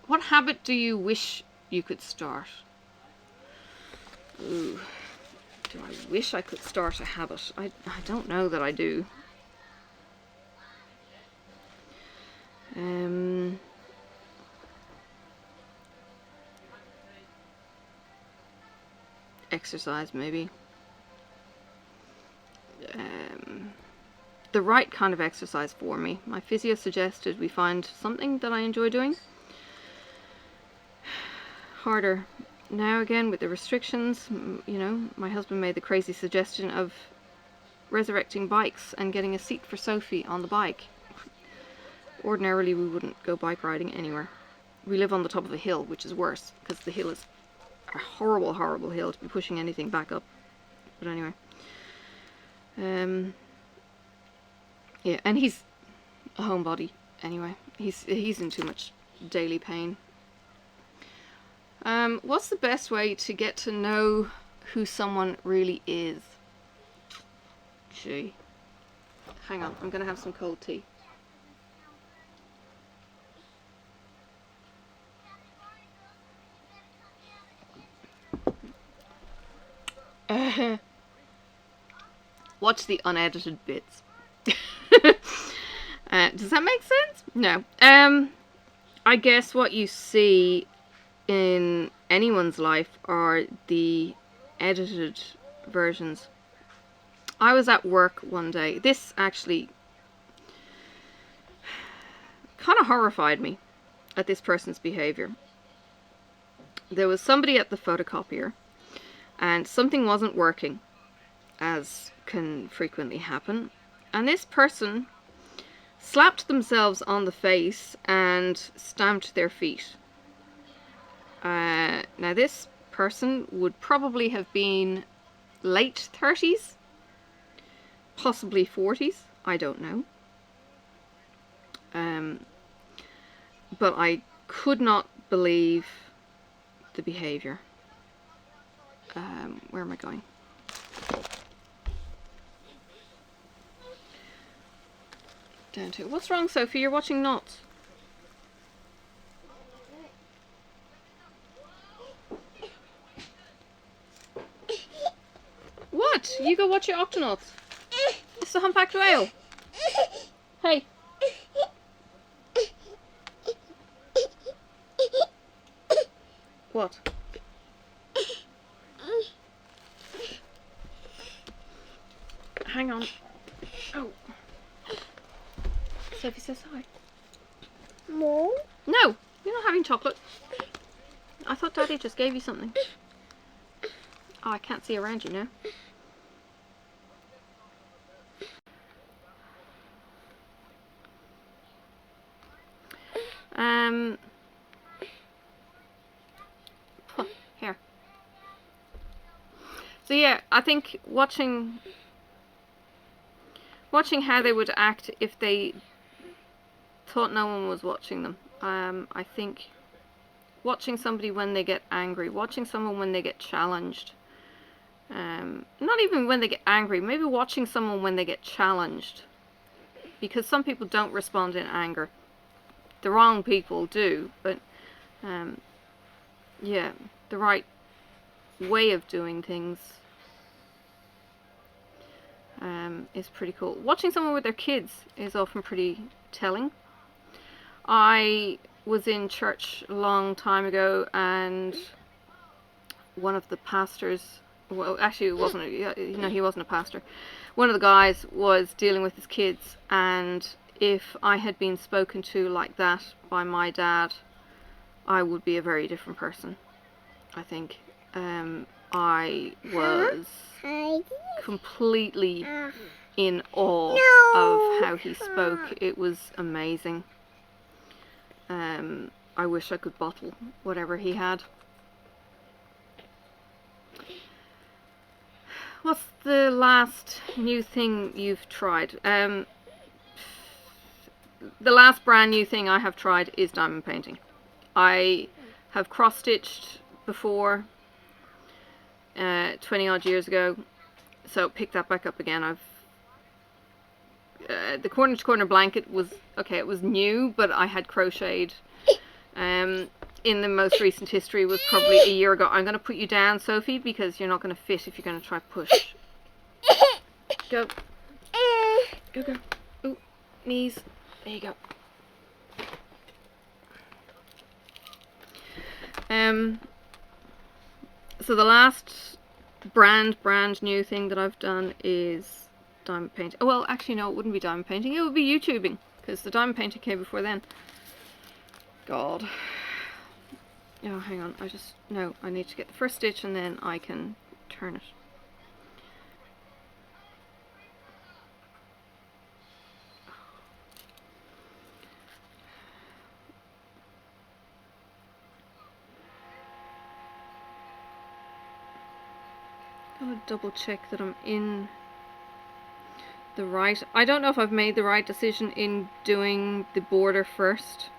What habit do you wish you could start? Ooh. Do I wish I could start a habit? I don't know that I do. Exercise, maybe. the right kind of exercise for me. My physio suggested we find something that I enjoy doing. Harder now again with the restrictions. You know, my husband made the crazy suggestion of resurrecting bikes and getting a seat for Sophie on the bike. Ordinarily we wouldn't go bike riding anywhere. We live on the top of a hill, which is worse because the hill is a horrible, horrible hill to be pushing anything back up. But anyway, yeah, and he's a homebody anyway. He's in too much daily pain. What's the best way to get to know who someone really is? Gee, hang on, I'm gonna have some cold tea. Watch the unedited bits. Does that make sense? No. I guess what you see in anyone's life are the edited versions. I was at work one day. This actually kind of horrified me at this person's behavior. There was somebody at the photocopier and something wasn't working, as can frequently happen, and this person slapped themselves on the face and stamped their feet. Now this person would probably have been late 30s, possibly 40s, I don't know. But I could not believe the behavior. Where am I going? Down to, what's wrong, Sophie? You're watching Knots. What? You go watch your Octonauts. It's the humpbacked whale. Hey. What? Hang on. Oh. Sophie says hi. No. No, you're not having chocolate. I thought Daddy just gave you something. Oh, I can't see around you now. Here. So yeah, I think watching how they would act if they thought no one was watching them. I think watching somebody when they get angry, watching someone when they get challenged. Not even when they get angry, maybe watching someone when they get challenged. Because some people don't respond in anger. The wrong people do, but yeah, the right way of doing things is pretty cool. Watching someone with their kids is often pretty telling. I was in church a long time ago, and one of the pastors, well, actually it wasn't, you know, he wasn't a pastor. One of the guys was dealing with his kids, and if I had been spoken to like that by my dad, I would be a very different person, I think. I was completely in awe of how he spoke. It was amazing. I wish I could bottle whatever he had. What's the last new thing you've tried? The last brand new thing I have tried is diamond painting. I have cross-stitched before, 20 odd years ago, so pick that back up again. I've the corner to corner blanket was okay, it was new, but I had crocheted in the most recent history was probably a year ago. I'm going to put you down, Sophie, because you're not going to fit if you're going to try push. Go. Go, go. Ooh, knees. There you go. So the last brand new thing that I've done is diamond painting. Oh, well, actually, no, it wouldn't be diamond painting. It would be YouTubing, because the diamond painting came before then. God. Oh, hang on. No, I need to get the first stitch and then I can turn it. Gotta double check that I'm in the right. I don't know if I've made the right decision in doing the border first,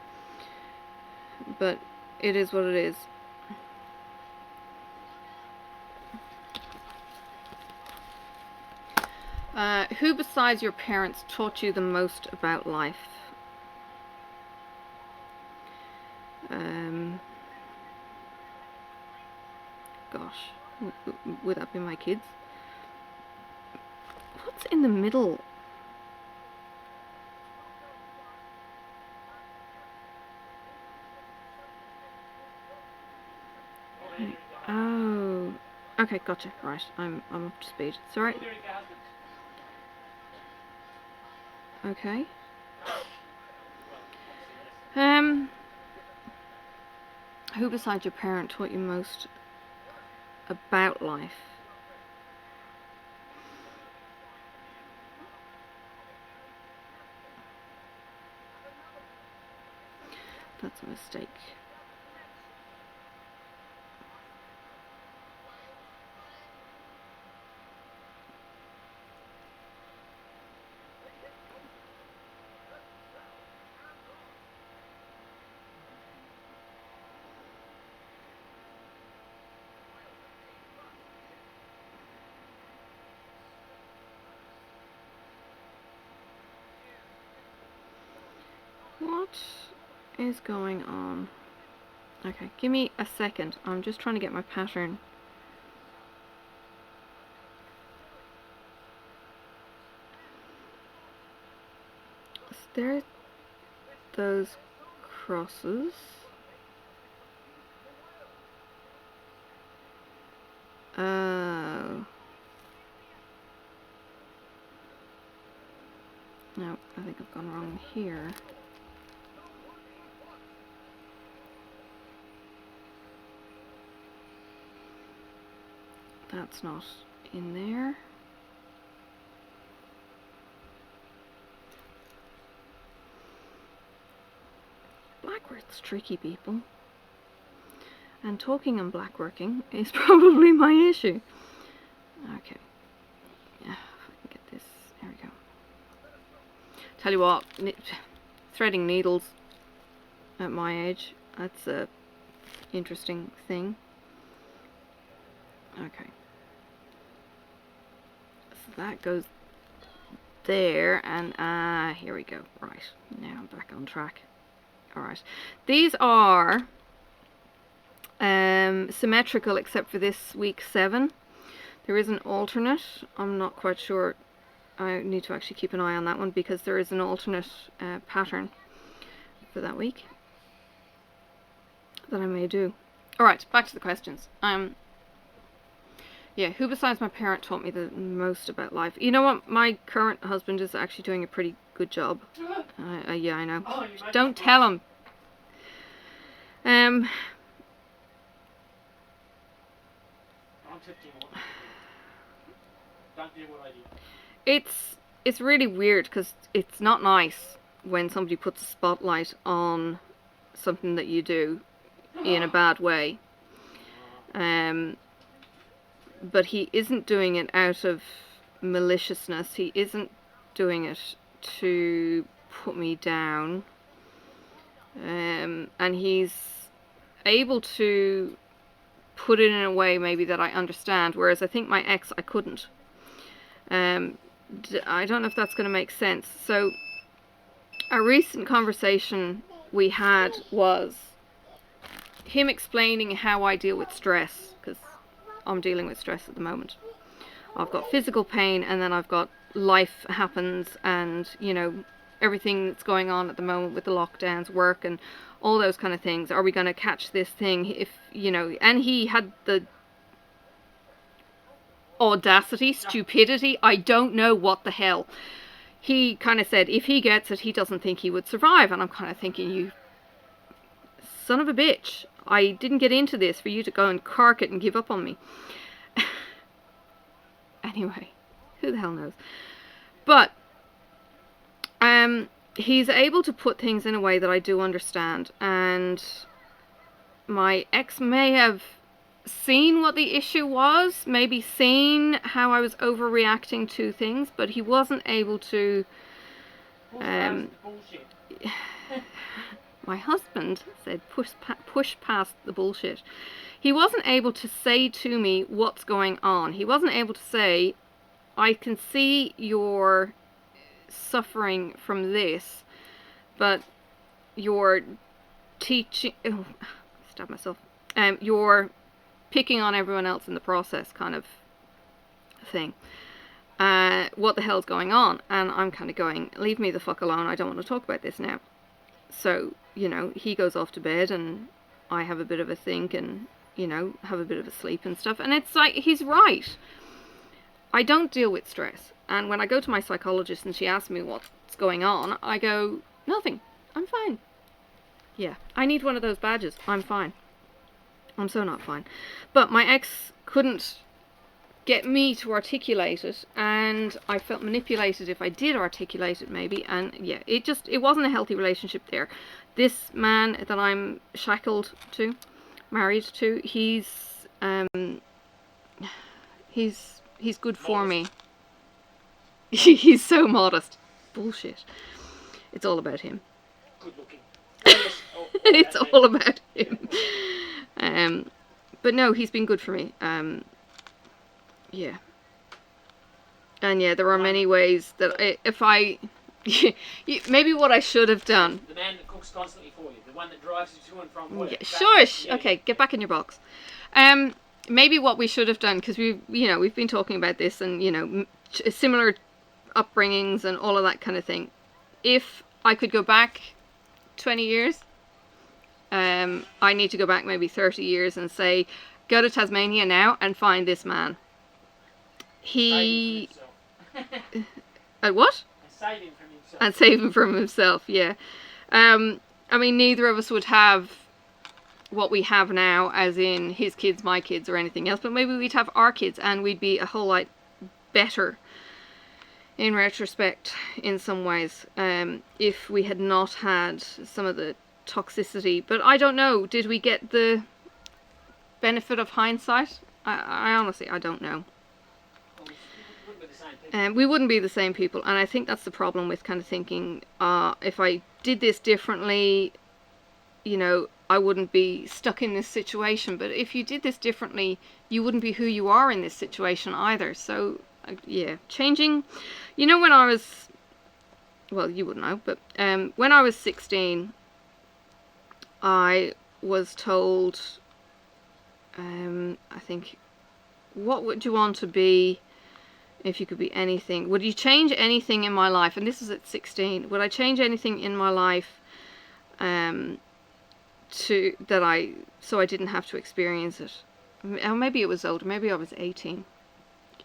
but it is what it is. Who besides your parents taught you the most about life? Gosh, would that be my kids? What's in the middle? Oh, okay, gotcha. Right, I'm up to speed. It's alright. Okay. Who besides your parent taught you most about life? That's a mistake. What is going on? Okay, give me a second. I'm just trying to get my pattern. So there are those crosses. Oh. No, I think I've gone wrong here. That's not in there. Blackwork's tricky, people. And talking and blackworking is probably my issue. Okay. Yeah, if I can get this. There we go. Tell you what, threading needles at my age, that's a interesting thing. Okay. So that goes there, and here we go. Right, now I'm back on track. Alright. These are symmetrical except for this week 7. There is an alternate. I'm not quite sure. I need to actually keep an eye on that one because there is an alternate pattern for that week that I may do. Alright, back to the questions. Yeah, who besides my parent taught me the most about life? You know what? My current husband is actually doing a pretty good job. Yeah, I know. Oh, don't tell him. I'm 51. Don't do what I did. It's really weird because it's not nice when somebody puts a spotlight on something that you do in a bad way. But he isn't doing it out of maliciousness. He isn't doing it to put me down. And he's able to put it in a way maybe that I understand, whereas I think my ex I couldn't. I don't know if that's going to make sense. So a recent conversation we had was him explaining how I deal with stress, because I'm dealing with stress at the moment. I've got physical pain, and then I've got life happens, and you know, everything that's going on at the moment with the lockdowns, work, and all those kind of things. Are we going to catch this thing? If you know, and he had audacity, stupidity. I don't know what the hell. He kind of said if he gets it, he doesn't think he would survive. And I'm kind of thinking, you son of a bitch. I didn't get into this for you to go and cark it and give up on me. Anyway, who the hell knows? But he's able to put things in a way that I do understand. And my ex may have seen what the issue was, maybe seen how I was overreacting to things, but he wasn't able to my husband said push past the bullshit. He wasn't able to say to me what's going on. He wasn't able to say, I can see you're suffering from this, but you're teaching, oh, stab myself, you're picking on everyone else in the process kind of thing. What the hell's going on? And I'm kind of going, leave me the fuck alone, I don't want to talk about this now. So, you know, he goes off to bed and I have a bit of a think and, you know, have a bit of a sleep and stuff. And it's like, he's right. I don't deal with stress. And when I go to my psychologist and she asks me what's going on, I go, nothing. I'm fine. Yeah, I need one of those badges. I'm fine. I'm so not fine. But my ex couldn't get me to articulate it, and I felt manipulated if I did articulate it maybe, and yeah, it wasn't a healthy relationship there. This man that I'm shackled to, married to, he's good for me. He's so modest. Bullshit. It's all about him. Good looking. It's all about him. But no, he's been good for me. Yeah. And yeah, there are many ways that maybe what I should have done. The man that cooks constantly for you, the one that drives you to and from work. Yeah, shush. Yeah. Okay, get back in your box. Maybe what we should have done, because we've been talking about this, and you know, similar upbringings and all of that kind of thing. If I could go back 20 years, I need to go back maybe 30 years and say, go to Tasmania now and find this man. He... What? And save him from himself, yeah. I mean, neither of us would have what we have now, as in his kids, my kids, or anything else, but maybe we'd have our kids and we'd be a whole lot better in retrospect in some ways, if we had not had some of the toxicity. But I don't know, did we get the benefit of hindsight? I honestly, I don't know. We wouldn't be the same people, and I think that's the problem with kind of thinking, if I did this differently, you know, I wouldn't be stuck in this situation. But if you did this differently, you wouldn't be who you are in this situation either. So yeah, changing. You know, when I was, well, you wouldn't know, but when I was 16, I was told, I think, what would you want to be if you could be anything? Would you change anything in my life? And this is at 16. Would I change anything in my life so I didn't have to experience it? Or maybe it was older. Maybe I was 18.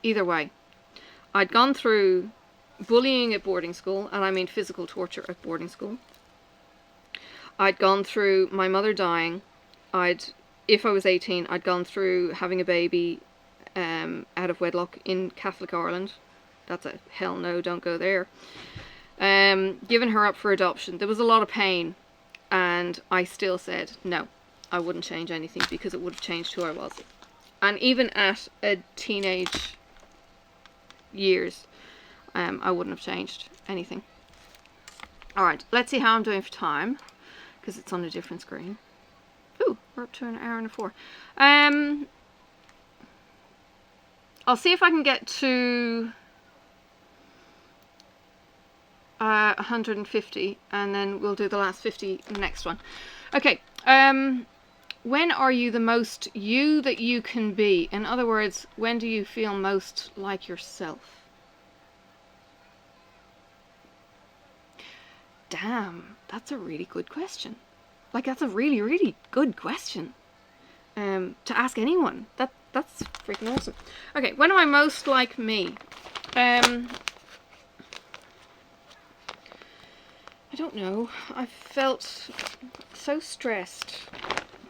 Either way, I'd gone through bullying at boarding school, and I mean physical torture at boarding school. I'd gone through my mother dying. If I was 18, I'd gone through having a baby out of wedlock in Catholic Ireland. That's a hell no, don't go there. Given her up for adoption. There was a lot of pain, and I still said no, I wouldn't change anything, because it would have changed who I was. And even at a teenage years, I wouldn't have changed anything. Alright, let's see how I'm doing for time, because it's on a different screen. Ooh, we're up to an hour and 4. I'll see if I can get to 150, and then we'll do the last 50 in the next one. Okay, when are you the most you that you can be? In other words, when do you feel most like yourself? Damn, that's a really good question. Like, that's a really, really good question to ask anyone. That's freaking awesome. Okay, when am I most like me? I don't know. I felt so stressed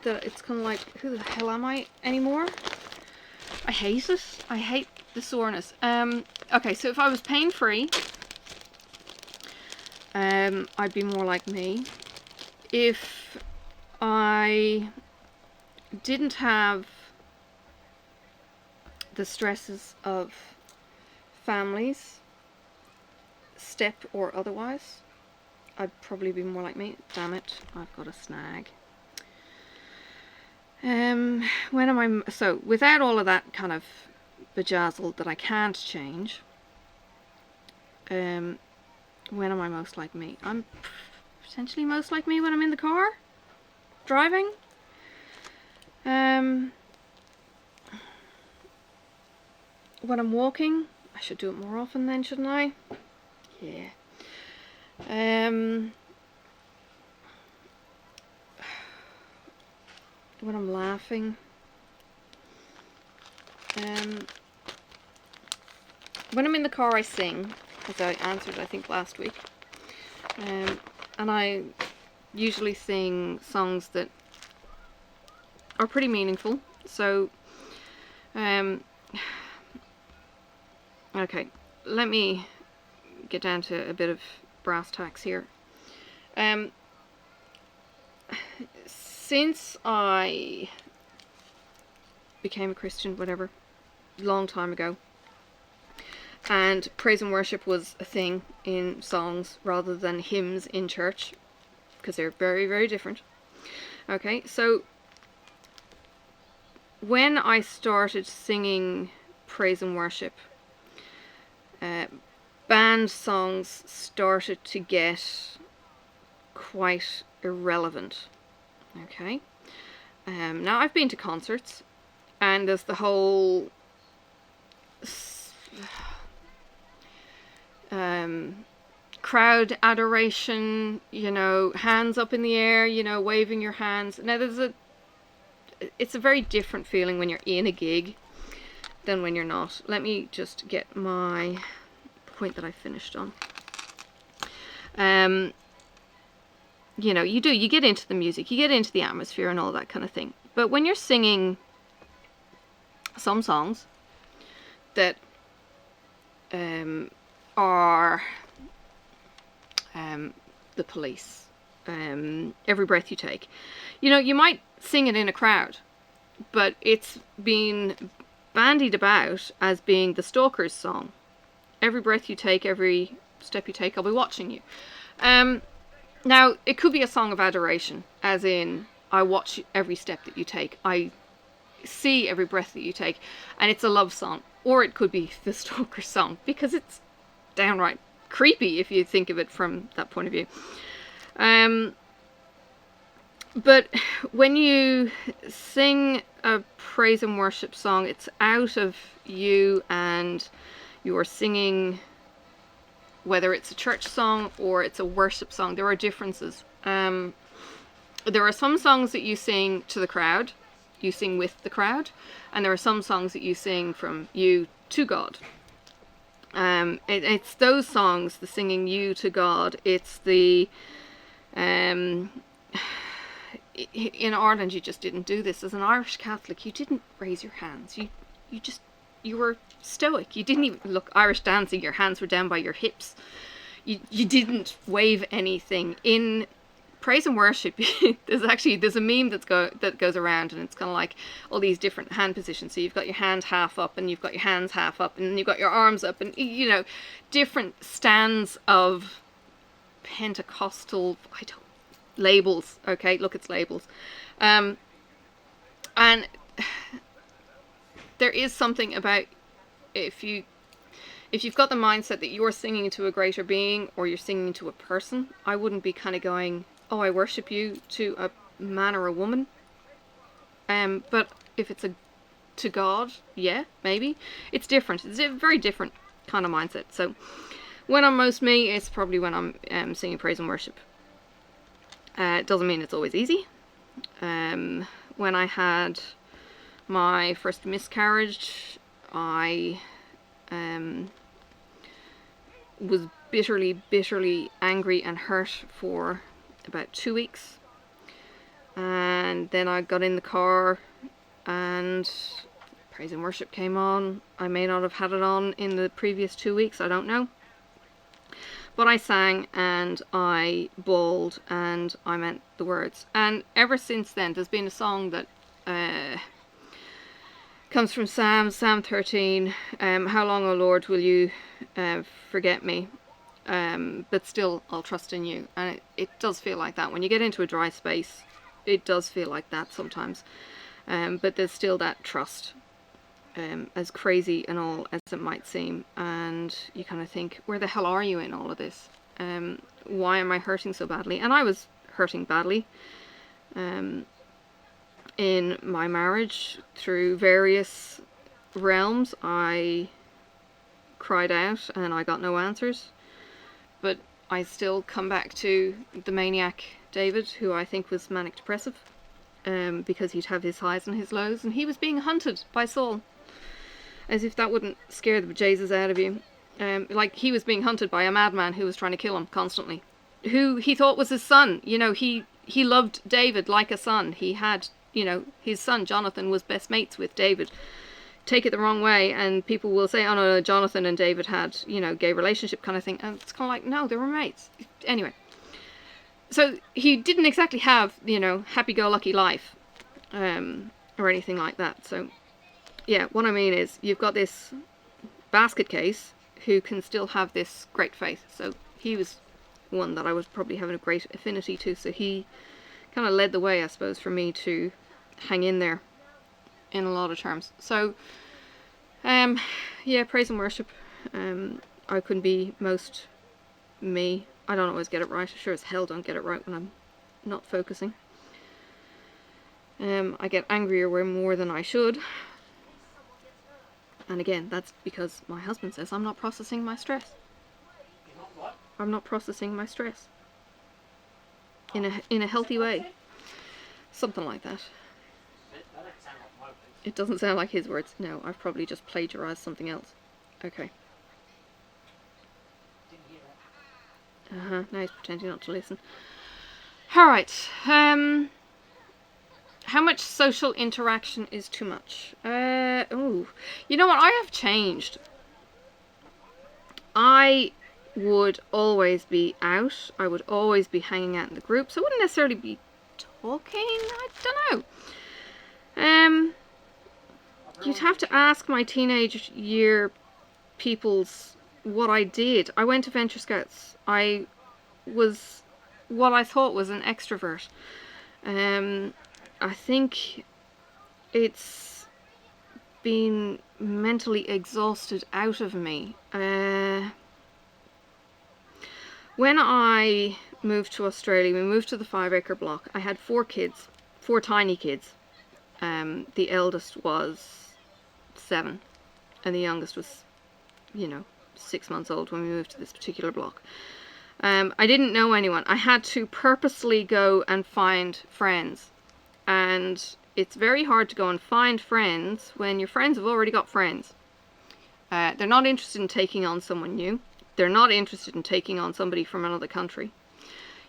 that it's kind of like, who the hell am I anymore? I hate it. I hate the soreness. Okay, so if I was pain-free, I'd be more like me. If I didn't have the stresses of families, step or otherwise, I'd probably be more like me. Damn it, I've got a snag. When am I... So, without all of that kind of bejazzle that I can't change, when am I most like me? I'm potentially most like me when I'm in the car, driving. When I'm walking, I should do it more often then, shouldn't I? Yeah. When I'm laughing. When I'm in the car, I sing, as I answered, I think, last week. And I usually sing songs that are pretty meaningful. So, okay, let me get down to a bit of brass tacks here. Since I became a Christian, whatever, long time ago, and praise and worship was a thing in songs rather than hymns in church, because they're very, very different. Okay, so when I started singing praise and worship, band songs started to get quite irrelevant. Okay, now I've been to concerts, and there's the whole crowd adoration, you know, hands up in the air, you know, waving your hands. Now it's a very different feeling when you're in a gig than when you're not. Let me just get my point that I finished on. You know, you get into the music, you get into the atmosphere and all that kind of thing. But when you're singing some songs that are The Police, Every Breath You Take, you know, you might sing it in a crowd, but it's been bandied about as being the Stalkers song. Every breath you take, every step you take, I'll be watching you. Now, it could be a song of adoration, as in, I watch every step that you take, I see every breath that you take, and it's a love song. Or it could be the Stalker song, because it's downright creepy if you think of it from that point of view. But when you sing a praise and worship song, it's out of you and you're singing, whether it's a church song or it's a worship song, there are differences. There are some songs that you sing to the crowd, you sing with the crowd, and there are some songs that you sing from you to God. It's those songs, the singing you to God. It's the in Ireland you just didn't do this. As an Irish Catholic, you didn't raise your hands. You were stoic. You didn't even look. Irish dancing, your hands were down by your hips. You didn't wave anything. In praise and worship, there's a meme that goes around, and it's kind of like all these different hand positions. So you've got your hand half up, and you've got your hands half up, and then you've got your arms up, and you know, different stands of Pentecostal labels. Okay, look, it's labels, and there is something about if you've got the mindset that you're singing to a greater being or you're singing to a person. I wouldn't be kind of going, oh, I worship you to a man or a woman. But if it's to God, yeah, maybe. It's different. It's a very different kind of mindset. So when I'm most me, it's probably when I'm singing praise and worship. It doesn't mean it's always easy. When I had my first miscarriage, I was bitterly angry and hurt for about 2 weeks. And then I got in the car and praise and worship came on. I may not have had it on in the previous 2 weeks, I don't know. But I sang and I bawled and I meant the words. And ever since then, there's been a song that comes from Psalm 13. How long, O Lord, will you forget me? But still, I'll trust in you. And it does feel like that. When you get into a dry space, it does feel like that sometimes. But there's still that trust. As crazy and all as it might seem, and you kind of think, where the hell are you in all of this? Why am I hurting so badly? And I was hurting badly in my marriage through various realms. I cried out and I got no answers, but I still come back to the maniac David, who I think was manic depressive, because he'd have his highs and his lows, and he was being hunted by Saul. As if that wouldn't scare the bejesus out of you. Like he was being hunted by a madman who was trying to kill him constantly. Who he thought was his son. You know, he loved David like a son. He had, you know, his son Jonathan was best mates with David. Take it the wrong way and people will say, oh no, Jonathan and David had, you know, gay relationship kind of thing. And it's kind of like, no, they were mates. Anyway. So he didn't exactly have, you know, happy-go-lucky life. Or anything like that. So yeah, what I mean is, you've got this basket case who can still have this great faith. So he was one that I was probably having a great affinity to. So he kind of led the way, I suppose, for me to hang in there in a lot of terms. So, yeah, praise and worship. I couldn't be most me. I don't always get it right. I sure as hell don't get it right when I'm not focusing. I get angrier way more than I should. And again, that's because my husband says I'm not processing my stress. You're not what? I'm not processing my stress. In a healthy way. Something like that. That doesn't sound like my words. It doesn't sound like his words. No, I've probably just plagiarized something else. Okay. Didn't hear that. Now he's pretending not to listen. Alright. How much social interaction is too much? You know what? I have changed. I would always be out. I would always be hanging out in the groups. I wouldn't necessarily be talking. I don't know. You'd have to ask my teenage year peoples what I did. I went to Venture Scouts. I was what I thought was an extrovert. I think it's been mentally exhausted out of me. When I moved to Australia, we moved to the 5-acre block. I had 4 kids, 4 tiny kids. The eldest was 7 and the youngest was, you know, 6 months old when we moved to this particular block. I didn't know anyone. I had to purposely go and find friends. And it's very hard to go and find friends when your friends have already got friends. They're not interested in taking on someone new. They're not interested in taking on somebody from another country.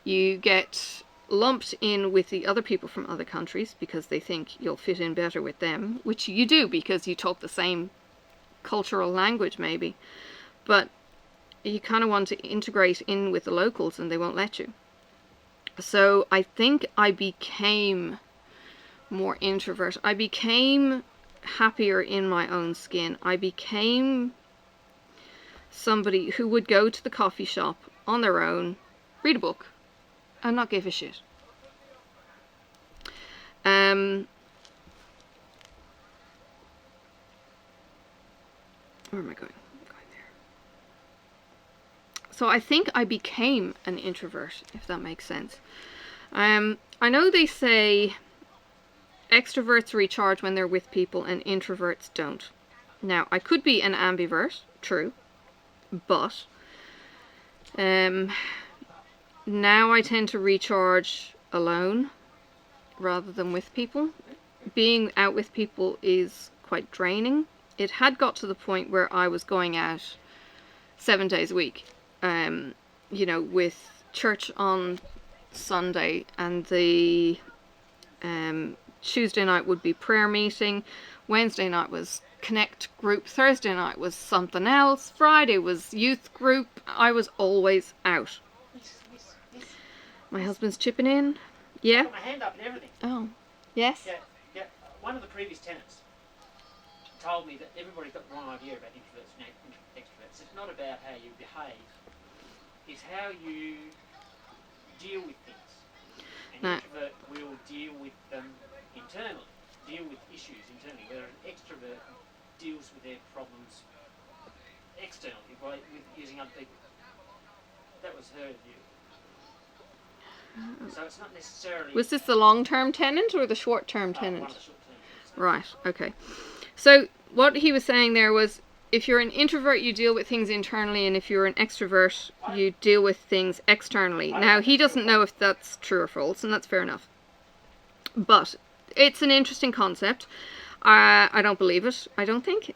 You get lumped in with the other people from other countries because they think you'll fit in better with them, which you do because you talk the same cultural language maybe. But you kind of want to integrate in with the locals and they won't let you. So I think I became more introvert. I became happier in my own skin. I became somebody who would go to the coffee shop on their own, read a book, and not give a shit. Where am I going? I'm going there. So I think I became an introvert, if that makes sense. I know they say extroverts recharge when they're with people and introverts don't. Now, I could be an ambivert, true, but now I tend to recharge alone rather than with people being out with people is quite draining. It had got to the point where I was going out 7 days a week, you know, with church on Sunday, and the Tuesday night would be prayer meeting, Wednesday night was connect group, Thursday night was something else, Friday was youth group. I was always out. My husband's chipping in. Yeah? I've got my hand up and everything. Oh, yes? Yeah. One of the previous tenants told me that everybody's got the wrong idea about introverts and extroverts. It's not about how you behave, it's how you deal with things. An introvert will deal with them internally, deal with issues internally, where an extrovert deals with their problems externally by using other people. That was her view. So it's not necessarily... Was this the long-term tenant or the short-term tenant? One of the short-term tenants. Right, okay. So what he was saying there was, if you're an introvert, you deal with things internally, and if you're an extrovert, you deal with things externally. Now, he doesn't know if that's true or false, and that's fair enough. But it's an interesting concept. I don't believe it, I don't think.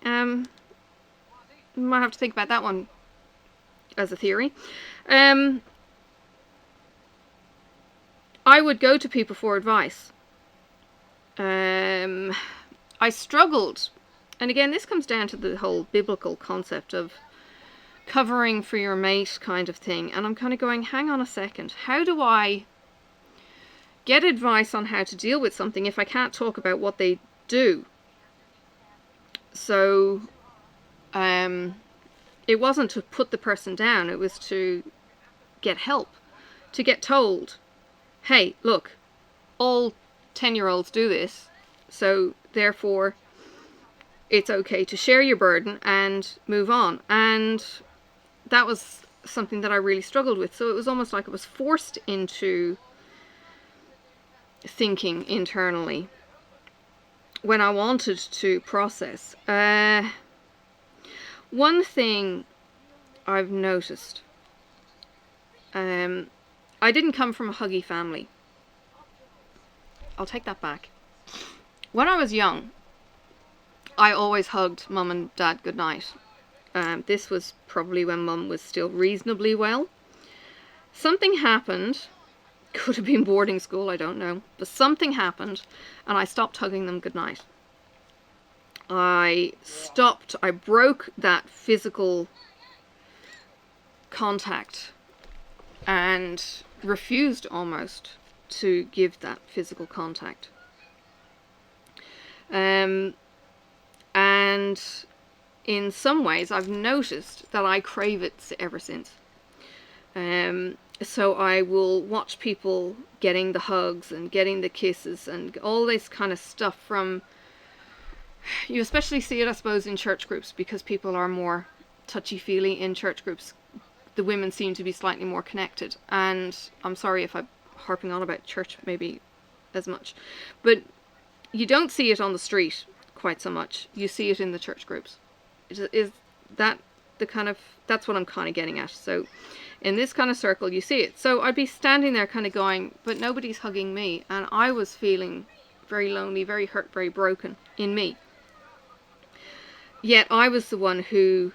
Might have to think about that one as a theory. I would go to people for advice. I struggled, and again, this comes down to the whole biblical concept of covering for your mate kind of thing, and I'm kind of going, hang on a second, how do I get advice on how to deal with something if I can't talk about what they do? So it wasn't to put the person down, it was to get help, to get told, hey, look, all 10-year-olds do this, so therefore it's okay to share your burden and move on. And that was something that I really struggled with. So it was almost like I was forced into thinking internally when I wanted to process. One thing I've noticed, I didn't come from a huggy family. I'll take that back. When I was young, I always hugged Mum and Dad goodnight. This was probably when Mum was still reasonably well. Something happened, could have been boarding school, I don't know, but something happened and I stopped hugging them goodnight. I broke that physical contact and refused almost to give that physical contact. And in some ways I've noticed that I crave it ever since. So I will watch people getting the hugs and getting the kisses and all this kind of stuff from, you especially see it I suppose in church groups, because people are more touchy-feely in church groups. The women seem to be slightly more connected, and I'm sorry if I'm harping on about church maybe as much, but you don't see it on the street quite so much. You see it in the church groups. Is that the kind of, that's what I'm kind of getting at. So in this kind of circle you see it. So I'd be standing there kind of going, but nobody's hugging me, and I was feeling very lonely, very hurt, very broken in me. Yet I was the one who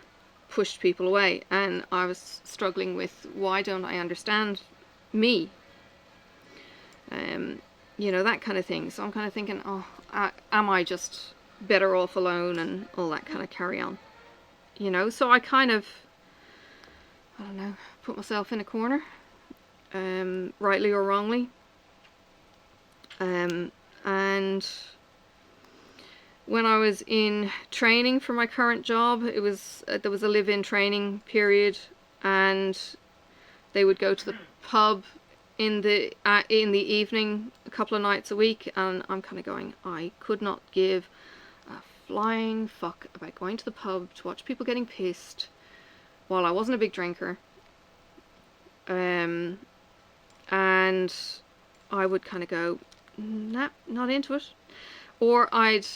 pushed people away, and I was struggling with, why don't I understand me? You know, that kind of thing. So I'm kind of thinking, oh, am I just better off alone, and all that kind of carry on? You know, so I kind of, I don't know, put myself in a corner, rightly or wrongly. And when I was in training for my current job, it was there was a live-in training period, and they would go to the pub in the evening a couple of nights a week, and I'm kind of going, I could not give a flying fuck about going to the pub to watch people getting pissed while I wasn't a big drinker. And I would kind of go, nah, not into it. Or I'd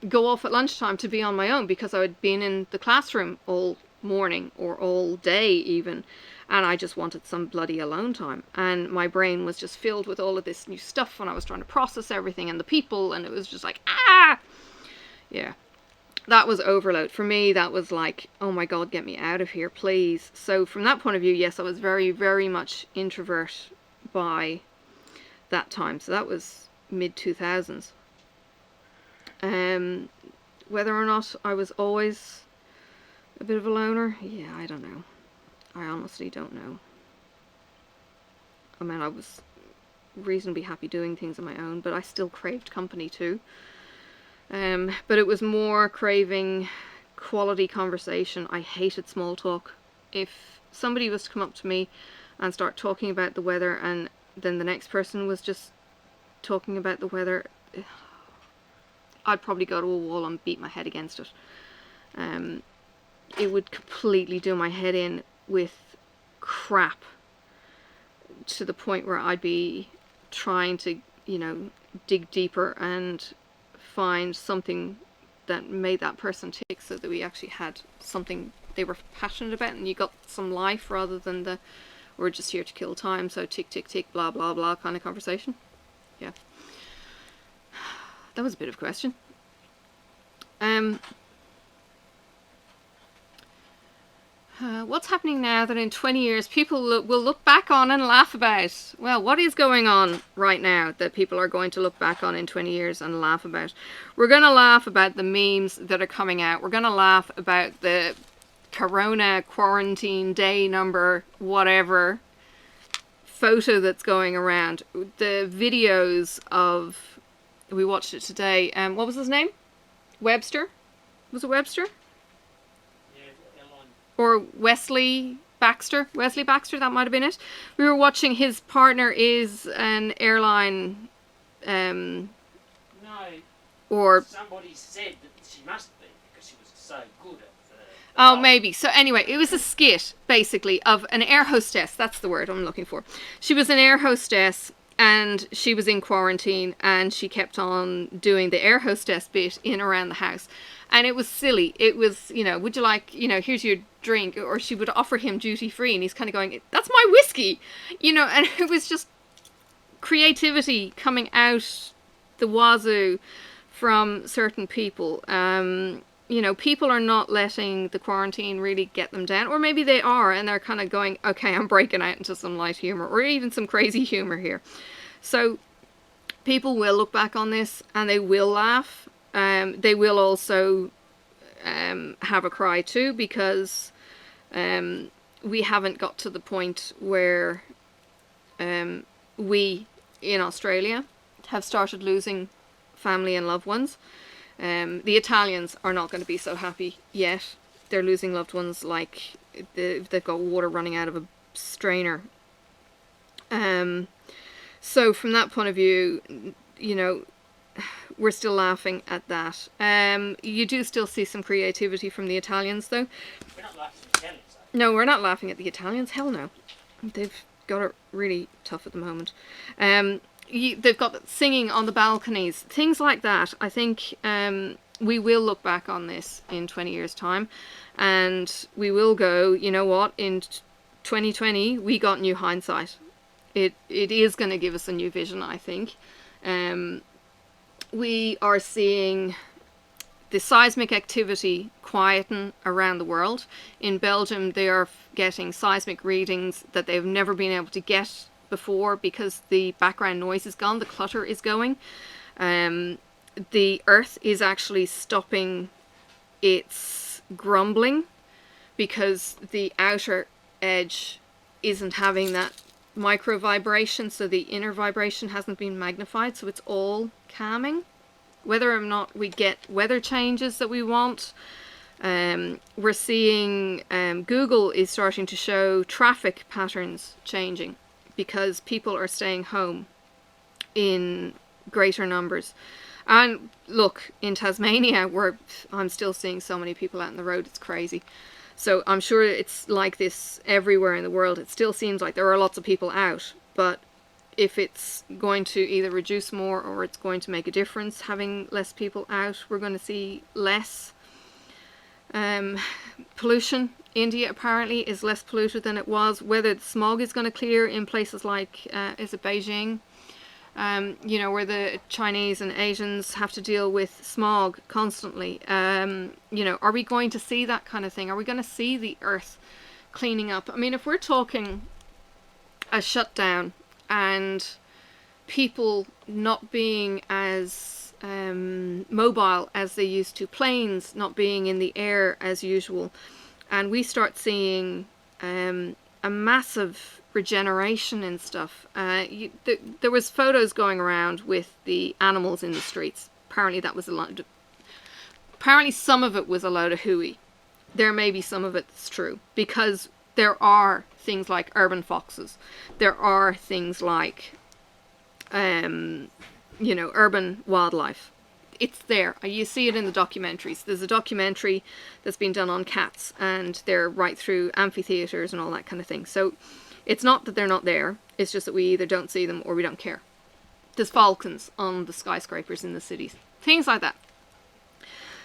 go off at lunchtime to be on my own because I had been in the classroom all morning or all day even, and I just wanted some bloody alone time, and my brain was just filled with all of this new stuff when I was trying to process everything and the people, and it was just like, ah, yeah. That was overload. For me, that was like, oh my God, get me out of here, please. So from that point of view, yes, I was very, very much introvert by that time. So that was mid-2000s. Whether or not I was always a bit of a loner, yeah, I don't know. I honestly don't know. I mean, I was reasonably happy doing things on my own, but I still craved company too. But it was more craving quality conversation. I hated small talk. If somebody was to come up to me and start talking about the weather, and then the next person was just talking about the weather, I'd probably go to a wall and beat my head against it. It would completely do my head in with crap, to the point where I'd be trying to, you know, dig deeper and find something that made that person tick, so that we actually had something they were passionate about, and you got some life rather than the we're just here to kill time, so tick tick tick blah blah blah kind of conversation. Yeah, that was a bit of a question. What's happening now that in 20 years people will look back on and laugh about? Well, what is going on right now that people are going to look back on in 20 years and laugh about? We're going to laugh about the memes that are coming out. We're going to laugh about the Corona quarantine day number, whatever, photo that's going around. The videos of, we watched it today, what was his name? Webster? Was it Webster? Or Wesley Baxter, that might have been it. We were watching, his partner is an airline, No. Or somebody said that she must be, because she was so good at the oh, maybe. So anyway, it was a skit, basically, of an air hostess. That's the word I'm looking for. She was an air hostess, and she was in quarantine, and she kept on doing the air hostess bit in around the house. And it was silly. It was, you know, would you like, you know, here's your drink. Or she would offer him duty free, and he's kind of going, that's my whiskey. You know, and it was just creativity coming out the wazoo from certain people. You know, people are not letting the quarantine really get them down. Or maybe they are, and they're kind of going, okay, I'm breaking out into some light humor, or even some crazy humor here. So people will look back on this, and they will laugh. They will also have a cry too, because we haven't got to the point where we in Australia have started losing family and loved ones. The Italians are not going to be so happy yet. They're losing loved ones like they've got water running out of a strainer. So from that point of view, you know, we're still laughing at that. You do still see some creativity from the Italians, though. We're not laughing at the Italians, though. No, we're not laughing at the Italians. Hell no. They've got it really tough at the moment. They've got singing on the balconies. Things like that. I think we will look back on this in 20 years' time. And we will go, you know what, in 2020, we got new hindsight. It is going to give us a new vision, I think. We are seeing the seismic activity quieten around the world. In Belgium, they are getting seismic readings that they've never been able to get before, because the background noise is gone, the clutter is going. The earth is actually stopping its grumbling, because the outer edge isn't having that micro vibration, so the inner vibration hasn't been magnified, so it's all calming. Whether or not we get weather changes that we want, we're seeing Google is starting to show traffic patterns changing, because people are staying home in greater numbers. And look, in Tasmania, where I'm still seeing so many people out on the road, it's crazy. So I'm sure it's like this everywhere in the world. It still seems like there are lots of people out, but if it's going to either reduce more or it's going to make a difference having less people out, we're going to see less pollution India apparently is less polluted than it was. Whether the smog is going to clear in places like, is it Beijing? You know, where the Chinese and Asians have to deal with smog constantly. You know, are we going to see that kind of thing? Are we going to see the earth cleaning up? I mean, if we're talking a shutdown and people not being as mobile as they used to, planes not being in the air as usual, and we start seeing a massive regeneration and stuff. There was photos going around with the animals in the streets. Apparently that was apparently some of it was a load of hooey. There may be some of it that's true, because there are things like urban foxes. There are things like, you know, urban wildlife. It's there. You see it in the documentaries. There's a documentary that's been done on cats, and they're right through amphitheaters and all that kind of thing. So it's not that they're not there, it's just that we either don't see them or we don't care. There's falcons on the skyscrapers in the cities. Things like that.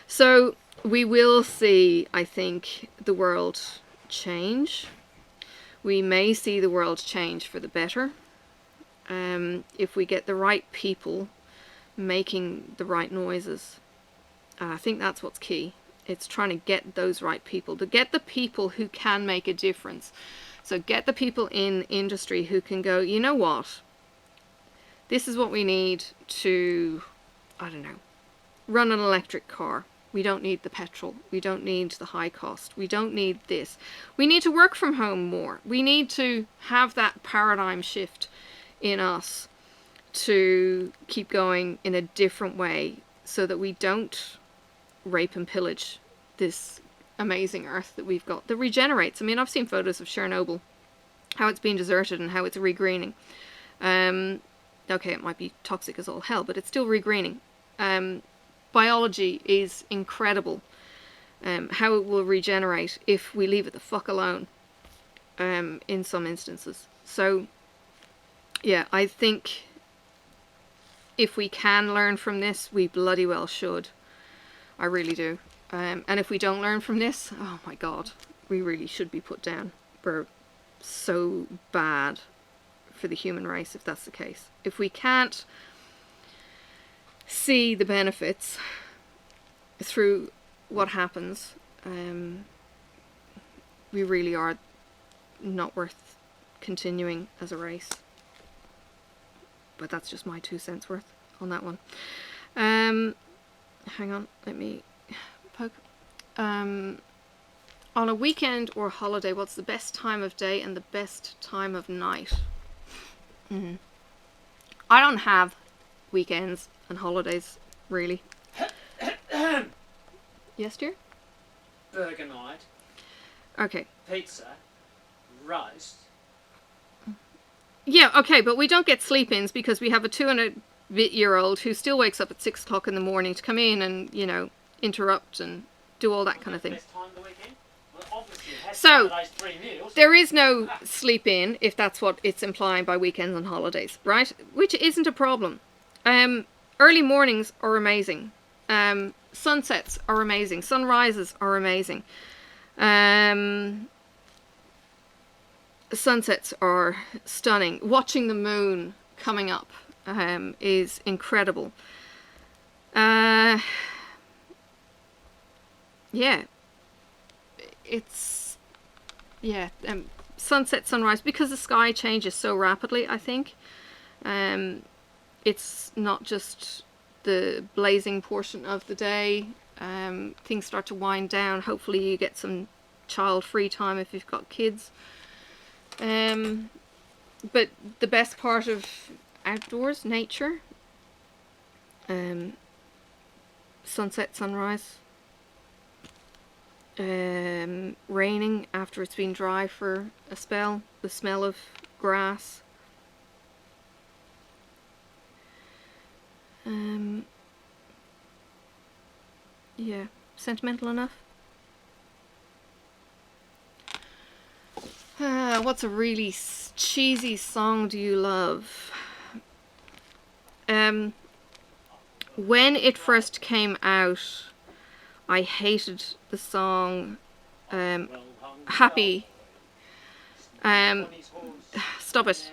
So we will see, I think, the world change. We may see the world change for the better. If we get the right people making the right noises. And I think that's what's key. It's trying to get those right people. To get the people who can make a difference. So get the people in industry who can go, you know what, this is what we need to, I don't know, run an electric car. We don't need the petrol. We don't need the high cost. We don't need this. We need to work from home more. We need to have that paradigm shift in us to keep going in a different way so that we don't rape and pillage this amazing earth that we've got that regenerates. I mean, I've seen photos of Chernobyl, how it's been deserted and how it's regreening. Okay, it might be toxic as all hell, but it's still regreening. Biology is incredible. How it will regenerate if we leave it the fuck alone, in some instances. So, yeah, I think if we can learn from this, we bloody well should. I really do. And if we don't learn from this, oh my god, we really should be put down. We're so bad for the human race if that's the case. If we can't see the benefits through what happens, we really are not worth continuing as a race. But that's just my 2 cents worth on that one. Hang on, let me poke. On a weekend or holiday, what's the best time of day and the best time of night? I don't have weekends and holidays, really. Yes, dear? Burger night. Okay. Pizza. Roast. Yeah, okay, but we don't get sleep-ins because we have a 200-year-old who still wakes up at 6 o'clock in the morning to come in and, you know, interrupt and do all that kind of thing. Best time of the weekend? Well, obviously it has So, those 3 meals. there is no sleep-in, if that's what it's implying by weekends and holidays, right? Which isn't a problem. Early mornings are amazing. Sunsets are amazing. Sunrises are amazing. Sunsets are stunning. Watching the moon coming up is incredible. Yeah. It's... Yeah. Sunset, sunrise, because the sky changes so rapidly, I think. It's not just the blazing portion of the day. Things start to wind down. Hopefully you get some child-free time if you've got kids. But the best part of outdoors, nature, sunset, sunrise, raining after it's been dry for a spell, the smell of grass. Yeah, sentimental enough. What's a really cheesy song do you love? When it first came out, I hated the song Happy. Stop it.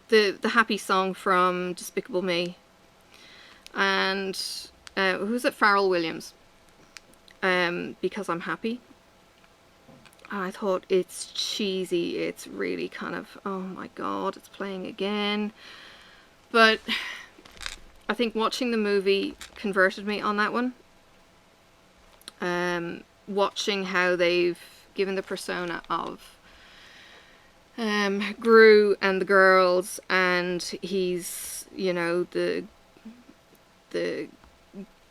The Happy song from Despicable Me. And who's it? Pharrell Williams. Because I'm happy. I thought it's cheesy. It's really kind of, oh my god, it's playing again. But I think watching the movie converted me on that one. Watching how they've given the persona of Gru and the girls, and he's, you know, the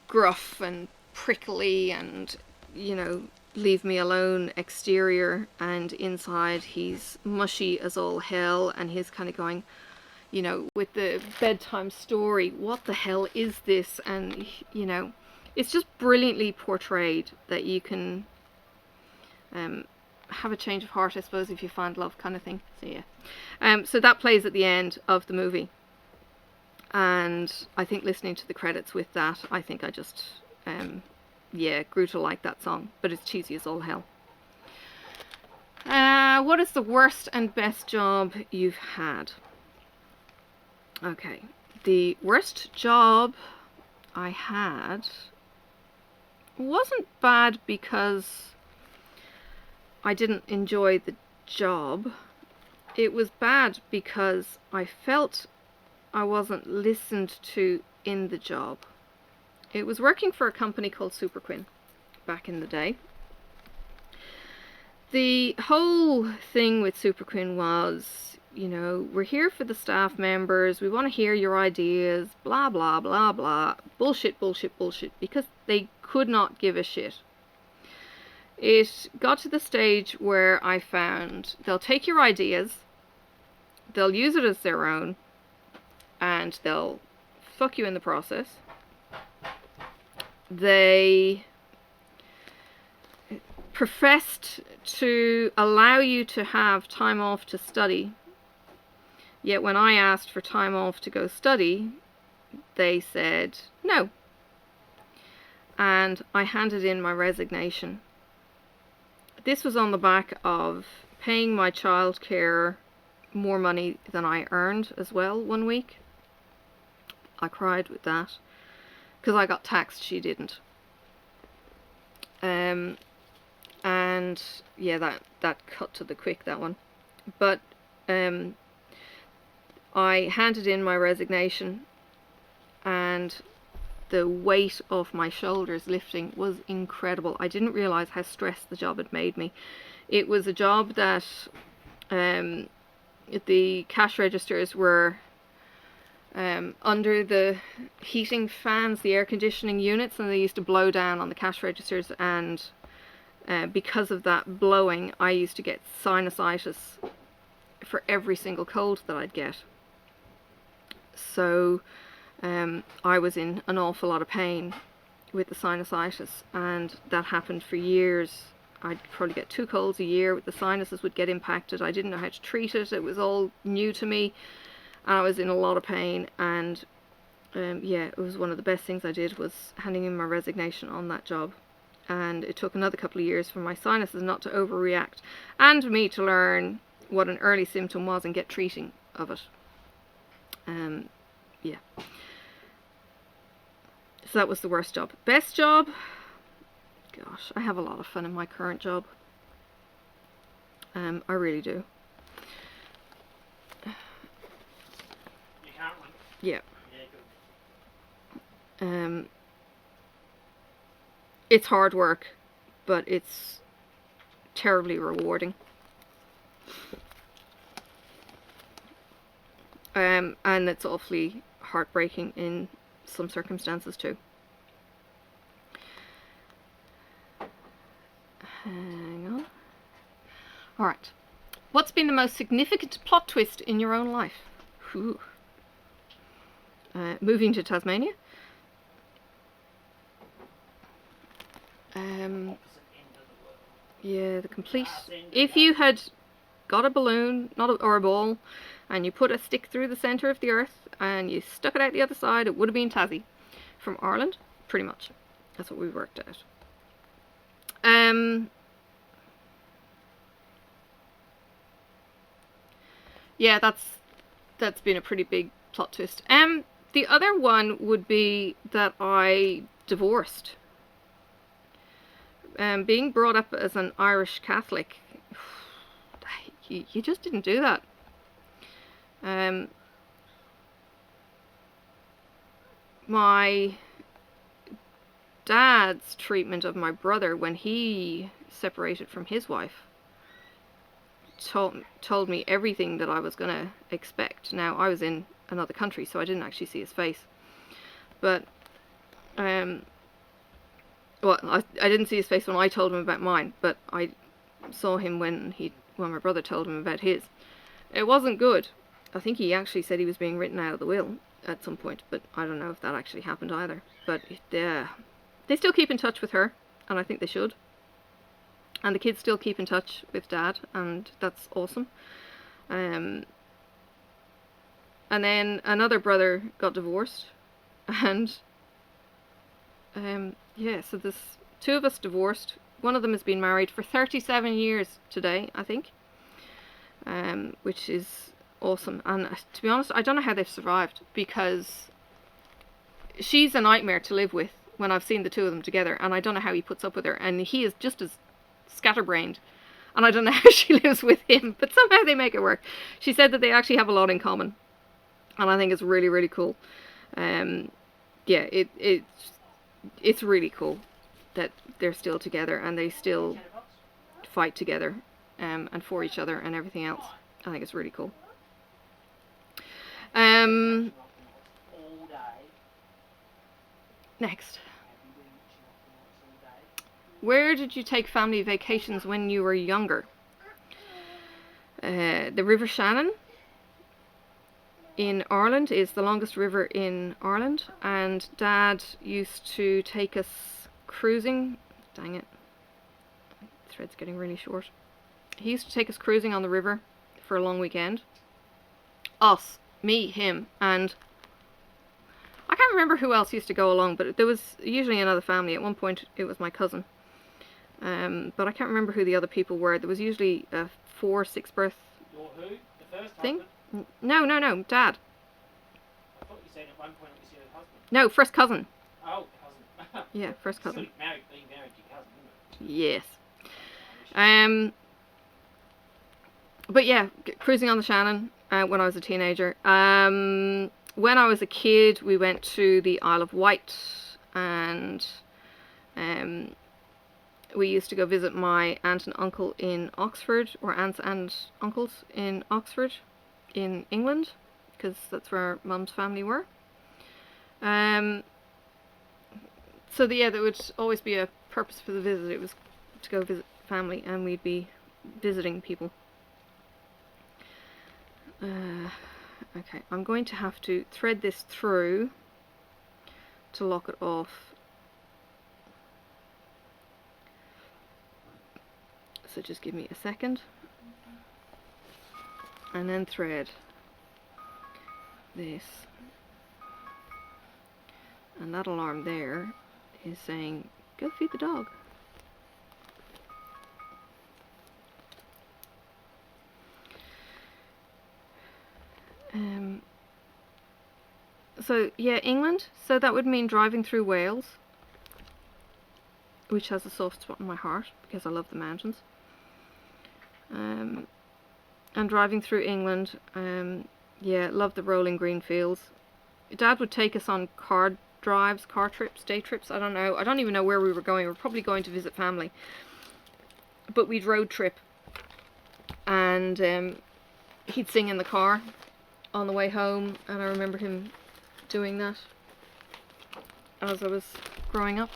gruff and prickly and, you know, leave me alone exterior, and inside he's mushy as all hell, and he's kind of going, you know, with the bedtime story, what the hell is this? And, you know, it's just brilliantly portrayed that you can have a change of heart, I suppose, if you find love, kind of thing. So yeah, so that plays at the end of the movie, and I think listening to the credits with that, I think I just yeah, grew to like that song, but it's cheesy as all hell. What is the worst and best job you've had? Okay, the worst job I had wasn't bad because I didn't enjoy the job. It was bad because I felt I wasn't listened to in the job. It was working for a company called Super Quinn back in the day. The whole thing with Super Quinn was, you know, we're here for the staff members, we want to hear your ideas, blah blah blah blah, bullshit, bullshit, bullshit, because they could not give a shit. It got to the stage where I found they'll take your ideas, they'll use it as their own, and they'll fuck you in the process. They professed to allow you to have time off to study, yet when I asked for time off to go study, they said no. And I handed in my resignation. This was on the back of paying my childcare more money than I earned as well one week. I cried with that because I got taxed, she didn't. And yeah, that cut to the quick, that one. But I handed in my resignation, and the weight of my shoulders lifting was incredible. I didn't realize how stressed the job had made me. It was a job that the cash registers were under the heating fans, the air conditioning units, and they used to blow down on the cash registers, and because of that blowing, I used to get sinusitis for every single cold that I'd get. So I was in an awful lot of pain with the sinusitis, and that happened for years. I'd probably get 2 colds a year. The sinuses would get impacted. I didn't know how to treat it. It was all new to me. I was in a lot of pain, and yeah, it was one of the best things I did was handing in my resignation on that job. And it took another couple of years for my sinuses not to overreact, and me to learn what an early symptom was and get treating of it. Yeah. So that was the worst job. Best job? Gosh, I have a lot of fun in my current job. I really do. Yeah. It's hard work, but it's terribly rewarding. And it's awfully heartbreaking in some circumstances too. Hang on. Alright. What's been the most significant plot twist in your own life? Whew. Moving to Tasmania. Yeah, the complete... If you had got a balloon, or a ball, and you put a stick through the centre of the earth, and you stuck it out the other side, it would have been Tassie. From Ireland, pretty much. That's what we worked out. Yeah, that's been a pretty big plot twist. The other one would be that I divorced. Being brought up as an Irish Catholic, you just didn't do that. My dad's treatment of my brother when he separated from his wife told me everything that I was going to expect. Now, I was in another country, so I didn't actually see his face. But, well, I didn't see his face when I told him about mine, but I saw him when my brother told him about his. It wasn't good. I think he actually said he was being written out of the will at some point, but I don't know if that actually happened either. But they still keep in touch with her, and I think they should. And the kids still keep in touch with Dad, and that's awesome. And then another brother got divorced, and yeah, so there's 2 of us divorced. One of them has been married for 37 years today, I think, which is awesome. And to be honest, I don't know how they've survived, because she's a nightmare to live with when I've seen the 2 of them together, and I don't know how he puts up with her, and he is just as scatterbrained, and I don't know how she lives with him, but somehow they make it work. She said that they actually have a lot in common, and I think it's really, really cool. Yeah, it's really cool that they're still together, and they still fight together, and for each other and everything else. I think it's really cool. Next. Where did you take family vacations when you were younger? The River Shannon in Ireland is the longest river in Ireland, and Dad used to take us cruising. Dang it, the thread's getting really short. He used to take us cruising on the river for a long weekend. Us, me, him, and I can't remember who else used to go along, but there was usually another family. At one point it was my cousin. But I can't remember who the other people were. There was usually a 4th or 6th birth Your who? The first thing. husband? No, Dad. I thought you said at one point it was your husband. No, first cousin. Oh, cousin. Yeah, first cousin. Being married to your cousin, isn't it? Yes. But yeah, cruising on the Shannon when I was a teenager. When I was a kid, we went to the Isle of Wight, and we used to go visit my aunt and uncle in Oxford, or aunts and uncles in Oxford, in England, because that's where Mum's family were. So yeah, there would always be a purpose for the visit. It was to go visit family, and we'd be visiting people. Okay, I'm going to have to thread this through to lock it off. So just give me a second, and then thread this, and that alarm there is saying go feed the dog. So yeah, England, so that would mean driving through Wales, which has a soft spot in my heart because I love the mountains. And driving through England, yeah, love the rolling green fields. Dad would take us on car drives, car trips, day trips, I don't know. I don't even know where we were going. We were probably going to visit family. But we'd road trip, and he'd sing in the car on the way home, and I remember him doing that as I was growing up.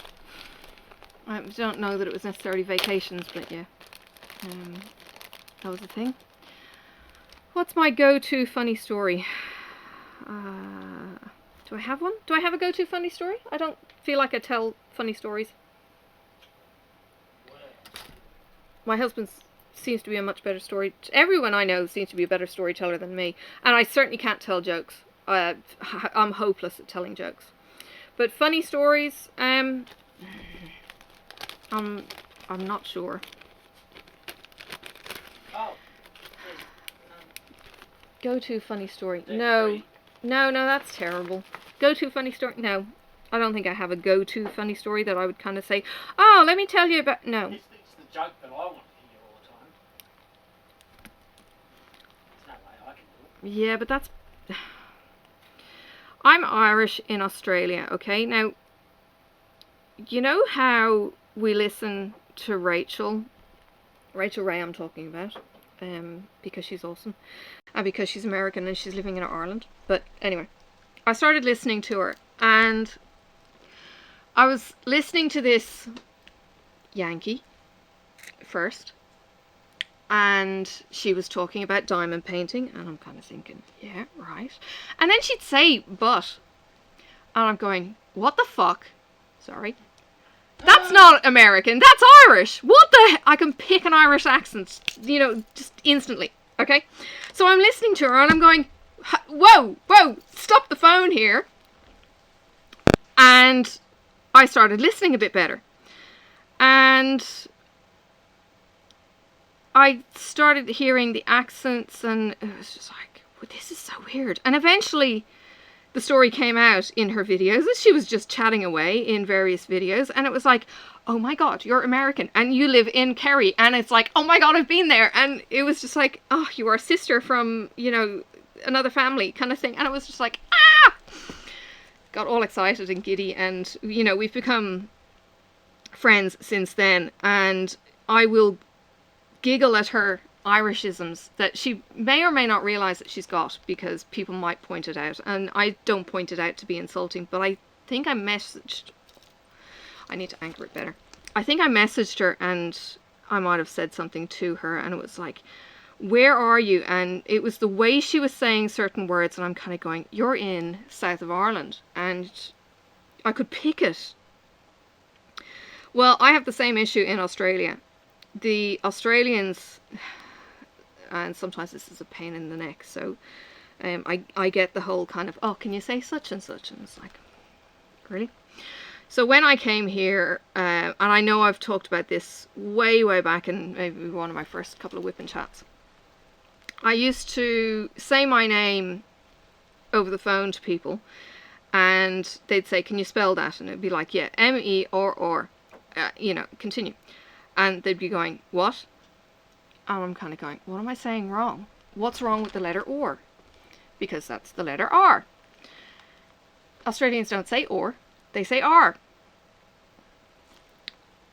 I don't know that it was necessarily vacations, but yeah, that was the thing. What's my go-to funny story? Do I have one? Do I have a go-to funny story? I don't feel like I tell funny stories. My husband seems to be a much better story. Everyone I know seems to be a better storyteller than me, and I certainly can't tell jokes. I'm hopeless at telling jokes. But funny stories, I'm not sure. Oh. Go-to funny story. There's No. three. No, that's terrible. Go-to funny story. No. I don't think I have a go-to funny story that I would kind of say, oh, let me tell you about... No. It's the joke that I want to hear all the time. There's no way I can do it. Yeah, but that's... I'm Irish in Australia, okay? Now, you know how we listen to Rachel Rae I'm talking about, because she's awesome, and because she's American and she's living in Ireland. But anyway, I started listening to her, and I was listening to this Yankee first, and she was talking about diamond painting, and I'm kind of thinking, yeah, right. And then she'd say, but, and I'm going, what the fuck? Sorry. That's not American, that's Irish! What the I can pick an Irish accent, you know, just instantly, okay? So I'm listening to her and I'm going, whoa, stop the phone here. And I started listening a bit better. And I started hearing the accents and it was just like, well, this is so weird. And eventually the story came out in her videos as she was just chatting away in various videos, and it was like, oh my god, you're American and you live in Kerry, and it's like, oh my god, I've been there, and it was just like, oh, you are a sister from, you know, another family kind of thing, and it was just like, ah, got all excited and giddy, and you know, we've become friends since then, and I will giggle at her Irishisms that she may or may not realize that she's got, because people might point it out, and I don't point it out to be insulting, but I think I need to anchor it better. I think I messaged her and I might have said something to her, and it was like, where are you? And it was the way she was saying certain words, and I'm kind of going, you're in south of Ireland, and I could pick it. Well, I have the same issue in Australia. The Australians, and sometimes this is a pain in the neck, so I get the whole kind of, oh, can you say such and such? And it's like, really? So when I came here, and I know I've talked about this way back in maybe one of my first couple of WiPnChats, I used to say my name over the phone to people, and they'd say, can you spell that? And it'd be like, yeah, M-E-R-R, you know, continue. And they'd be going, what? And I'm kind of going, what am I saying wrong? What's wrong with the letter or? Because that's the letter R. Australians don't say or, they say R.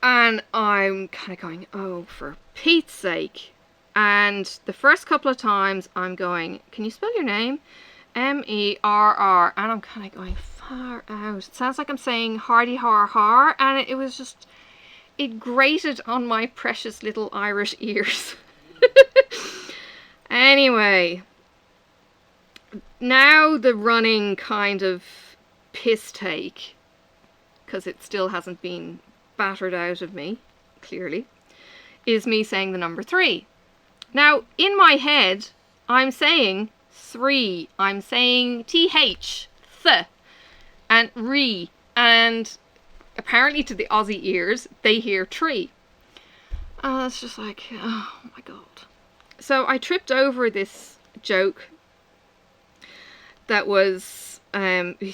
And I'm kind of going, oh, for Pete's sake. And the first couple of times I'm going, can you spell your name? M-E-R-R. And I'm kind of going, far out. It sounds like I'm saying hardy har har. And it was just, it grated on my precious little Irish ears. Anyway, now the running kind of piss take, because it still hasn't been battered out of me, clearly, is me saying the number 3. Now, in my head, I'm saying 3. I'm saying th, and re, and apparently to the Aussie ears, they hear tree. Oh, it's just like, oh my god. So I tripped over this joke that was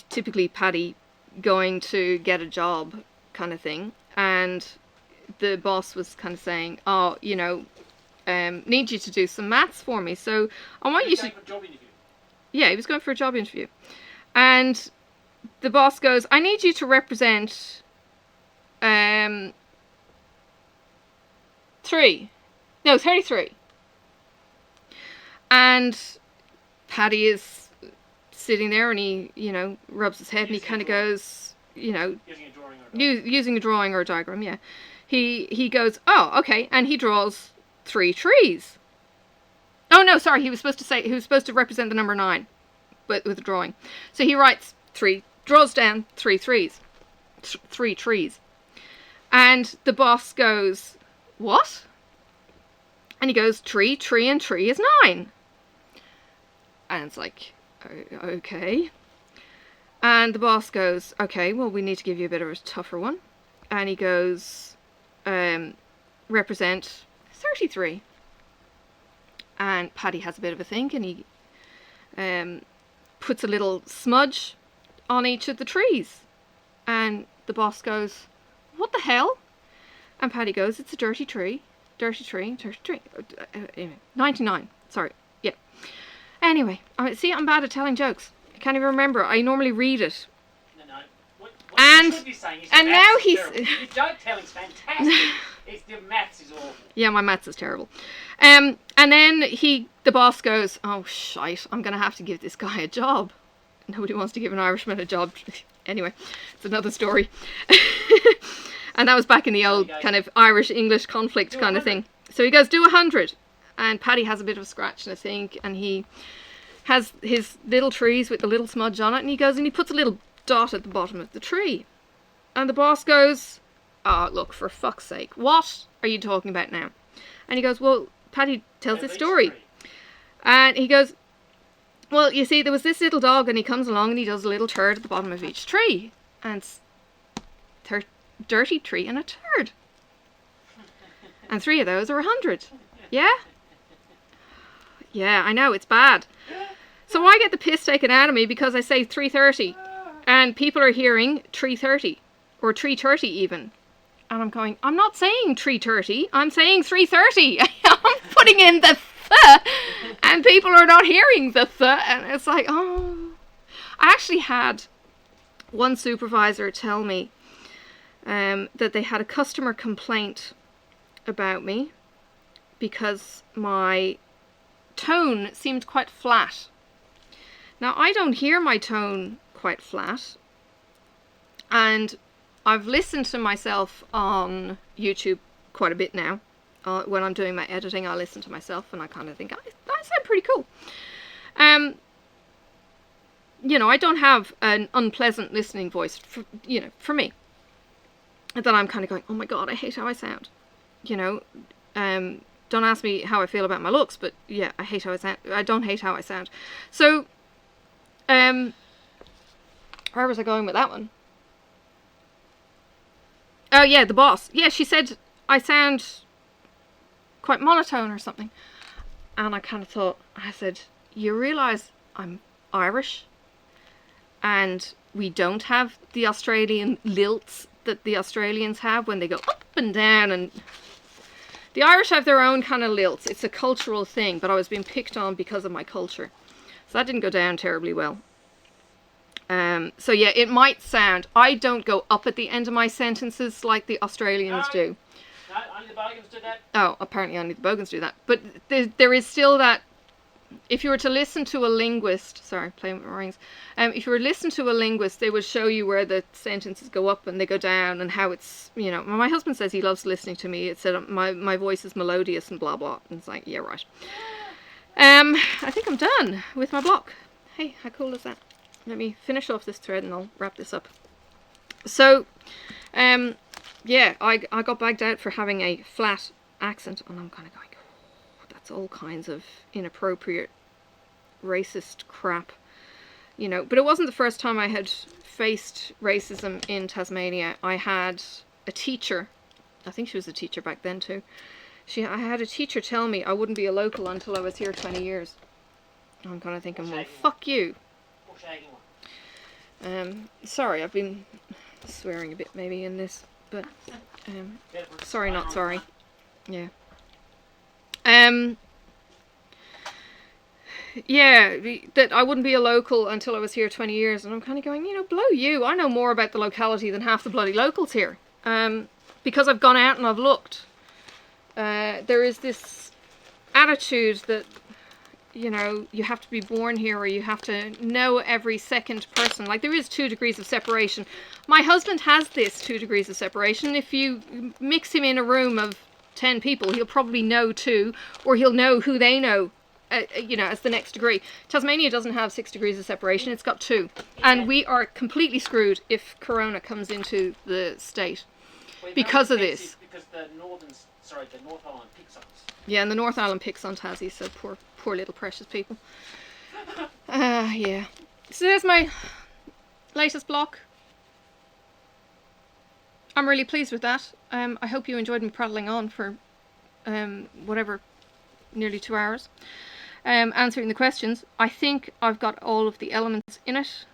typically Paddy going to get a job kind of thing, and the boss was kind of saying, oh, you know, need you to do some maths for me, so I want you to... For a job interview. Yeah, he was going for a job interview, and the boss goes, I need you to represent 33. And Paddy is sitting there and he, you know, rubs his head and he kind of goes, you know, using a drawing or a diagram, yeah. He goes, oh, okay, and he draws 3 trees. Oh no, sorry, he was supposed to represent the number 9, but with a drawing. So he writes 3, draws down 3 trees. 3 trees. And the boss goes, what? And he goes, tree, and tree is 9. And it's like, okay. And the boss goes, okay, well, we need to give you a bit of a tougher one. and he goes, represent 33. And Paddy has a bit of a think, and he puts a little smudge on each of the trees. And the boss goes, what the hell? And Paddy goes, it's a dirty tree. Dirty tree, dirty tree. Anyway, 99, sorry. Yeah. Anyway, see, I'm bad at telling jokes. I can't even remember. I normally read it. No. What And- you should be saying is and maths now is he's- terrible. Your joke telling's fantastic. It's the maths is awful. Yeah, my maths is terrible. And then the boss goes, oh, shite, I'm going to have to give this guy a job. Nobody wants to give an Irishman a job. Anyway, it's another story. And that was back in the old kind of Irish-English conflict kind of thing. So he goes, do 100. And Paddy has a bit of a scratch, I think, and he has his little trees with the little smudge on it, and he goes and he puts a little dot at the bottom of the tree. And the boss goes, oh, look, for fuck's sake, what are you talking about now? And he goes, well, Paddy tells this story. And he goes, well, you see, there was this little dog, and he comes along and he does a little turd at the bottom of each tree. And it's dirty tree and a turd. And 3 of those are 100. Yeah? Yeah, I know, it's bad. So I get the piss taken out of me because I say 330. And people are hearing 330. Or 330 even. And I'm going, I'm not saying 330. I'm saying 330. I'm putting in the th. And people are not hearing the th. And it's like, oh. I actually had one supervisor tell me that they had a customer complaint about me because my tone seemed quite flat. Now, I don't hear my tone quite flat, and I've listened to myself on YouTube quite a bit now. When I'm doing my editing, I listen to myself and I kind of think, I sound pretty cool. You know, I don't have an unpleasant listening voice, for me. And then I'm kind of going, oh my god, I hate how I sound. You know, don't ask me how I feel about my looks, but yeah, I hate how I sound. I don't hate how I sound. So, where was I going with that one? Oh yeah, the boss. Yeah, she said I sound quite monotone or something. And I kind of thought, I said, you realise I'm Irish? And we don't have the Australian lilts that the Australians have when they go up and down, and the Irish have their own kind of lilts. It's a cultural thing, but I was being picked on because of my culture. So that didn't go down terribly well. So yeah, it might sound, I don't go up at the end of my sentences like the Australians do. No, only the Bogans do that. Oh, apparently only the Bogans do that. But there is still that, if you were to listen to a linguist, sorry, playing with my rings. If you were to listen to a linguist, they would show you where the sentences go up and they go down and how it's, you know, my husband says he loves listening to me. It said my voice is melodious and blah, blah. And it's like, yeah, right. I think I'm done with my block. Hey, how cool is that? Let me finish off this thread and I'll wrap this up. So, yeah, I got bagged out for having a flat accent, and I'm kind of going, oh, that's all kinds of inappropriate, racist crap, you know. But it wasn't the first time I had faced racism in Tasmania. I had a teacher, I think she was a teacher back then too. I had a teacher tell me I wouldn't be a local until I was here 20 years. I'm kind of thinking, well, fuck you. Sorry, I've been swearing a bit maybe in this, but sorry, not sorry. Yeah. Yeah, that I wouldn't be a local until I was here 20 years, and I'm kind of going, you know, blow you. I know more about the locality than half the bloody locals here, because I've gone out and I've looked. There is this attitude that, you know, you have to be born here, or you have to know every second person. Like, there is 2 degrees of separation. My husband has this 2 degrees of separation. If you mix him in a room of 10 people, he'll probably know 2, or he'll know who they know, you know, as the next degree. Tasmania doesn't have 6 degrees of separation, it's got 2. And we are completely screwed if Corona comes into the state because of this. Because the North Island picks on us. Yeah, and the North Island picks on Tassie, so poor little precious people. Yeah. So there's my latest block. I'm really pleased with that. I hope you enjoyed me prattling on for whatever, nearly 2 hours, answering the questions. I think I've got all of the elements in it.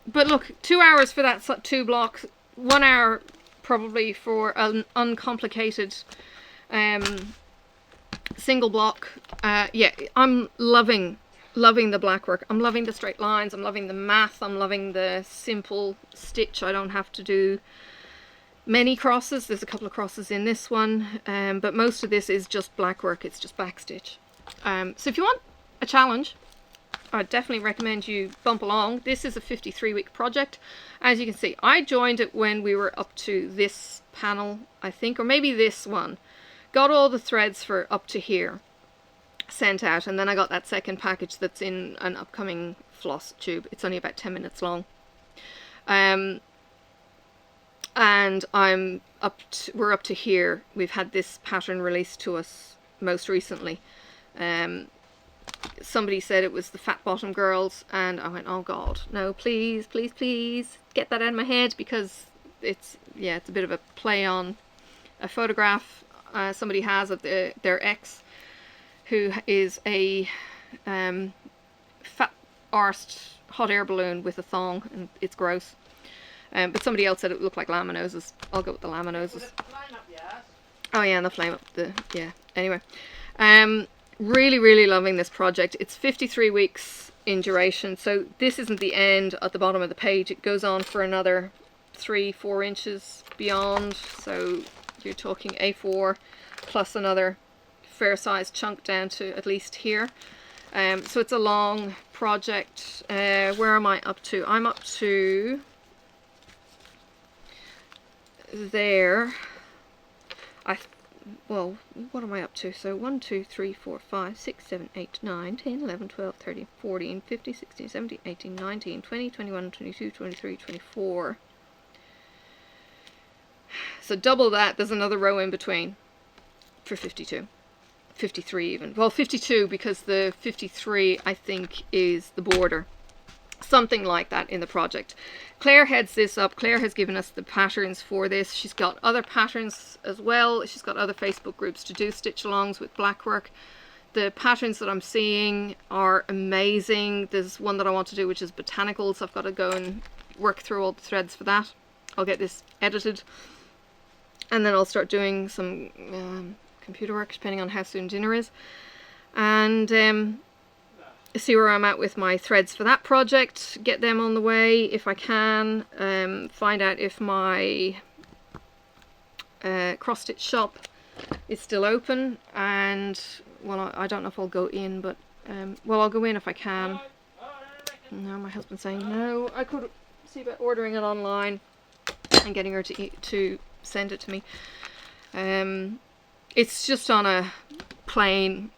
But look, 2 hours for that 2 blocks, 1 hour probably for an uncomplicated single block. Yeah, I'm loving the black work. I'm loving the straight lines. I'm loving the math. I'm loving the simple stitch. I don't have to do many crosses. There's a couple of crosses in this one, but most of this is just black work. It's just back stitch. So if you want a challenge, I'd definitely recommend you bump along. This is a 53-week project. As you can see, I joined it when we were up to this panel, I think, or maybe this one. Got all the threads for up to here sent out, and then I got that second package that's in an upcoming floss tube. It's only about 10 minutes long. And we're up to here. We've had this pattern released to us most recently. Somebody said it was the Fat Bottom Girls, and I went, oh god, no, please, please, please, get that out of my head, because it's a bit of a play on a photograph somebody has of their ex, who is a fat arsed hot air balloon with a thong, and it's gross. But somebody else said it looked like llama noses. I'll go with the llama noses. Oh yeah, and the flame up the, yeah. Anyway, really, really loving this project. It's 53 weeks in duration, so this isn't the end at the bottom of the page. It goes on for another 3-4 inches beyond, so you're talking A4 plus another fair sized chunk down to at least here. So it's a long project. Where am I up to? I'm up to there. Well, what am I up to? So 1, 2, 3, 4, 5, 6, 7, 8, 9, 10, 11, 12, 13, 14, 15, 16, 17, 18, 19, 20, 21, 22, 23, 24. So double that, there's another row in between for 52. 53 even. Well, 52, because the 53 I think is the border. Something like that in the project. Claire heads this up. Claire has given us the patterns for this. She's got other patterns as well. She's got other Facebook groups to do stitch alongs with black work. The patterns that I'm seeing are amazing. There's one that I want to do which is botanicals. I've got to go and work through all the threads for that. I'll get this edited, and then I'll start doing some computer work depending on how soon dinner is, and see where I'm at with my threads for that project, get them on the way if I can, find out if my cross stitch shop is still open, and well, I don't know if I'll go in, but well, I'll go in if I can. No, my husband's saying no. I could see about ordering it online and getting her to send it to me. It's just on a plain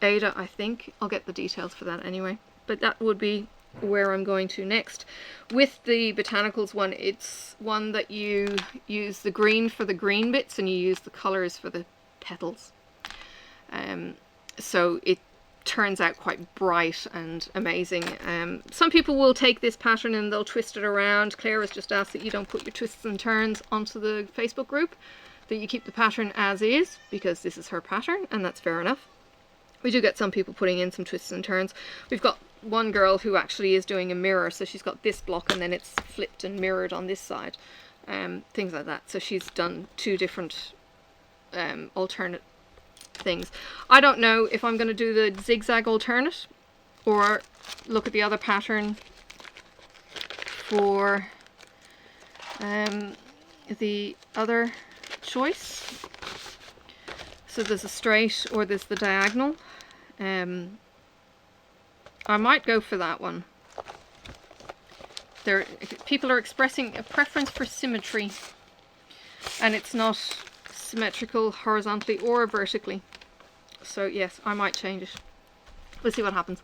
Ada, I think. I'll get the details for that anyway. But that would be where I'm going to next. With the botanicals one, it's one that you use the green for the green bits and you use the colours for the petals. So it turns out quite bright and amazing. Some people will take this pattern and they'll twist it around. Claire has just asked that you don't put your twists and turns onto the Facebook group, that you keep the pattern as is, because this is her pattern, and that's fair enough. We do get some people putting in some twists and turns. We've got one girl who actually is doing a mirror, so she's got this block and then it's flipped and mirrored on this side, things like that. So she's done 2 different alternate things. I don't know if I'm going to do the zigzag alternate or look at the other pattern for the other choice. So there's a straight or there's the diagonal. I might go for that one. People are expressing a preference for symmetry, and it's not symmetrical horizontally or vertically. So yes, I might change it. We'll see what happens.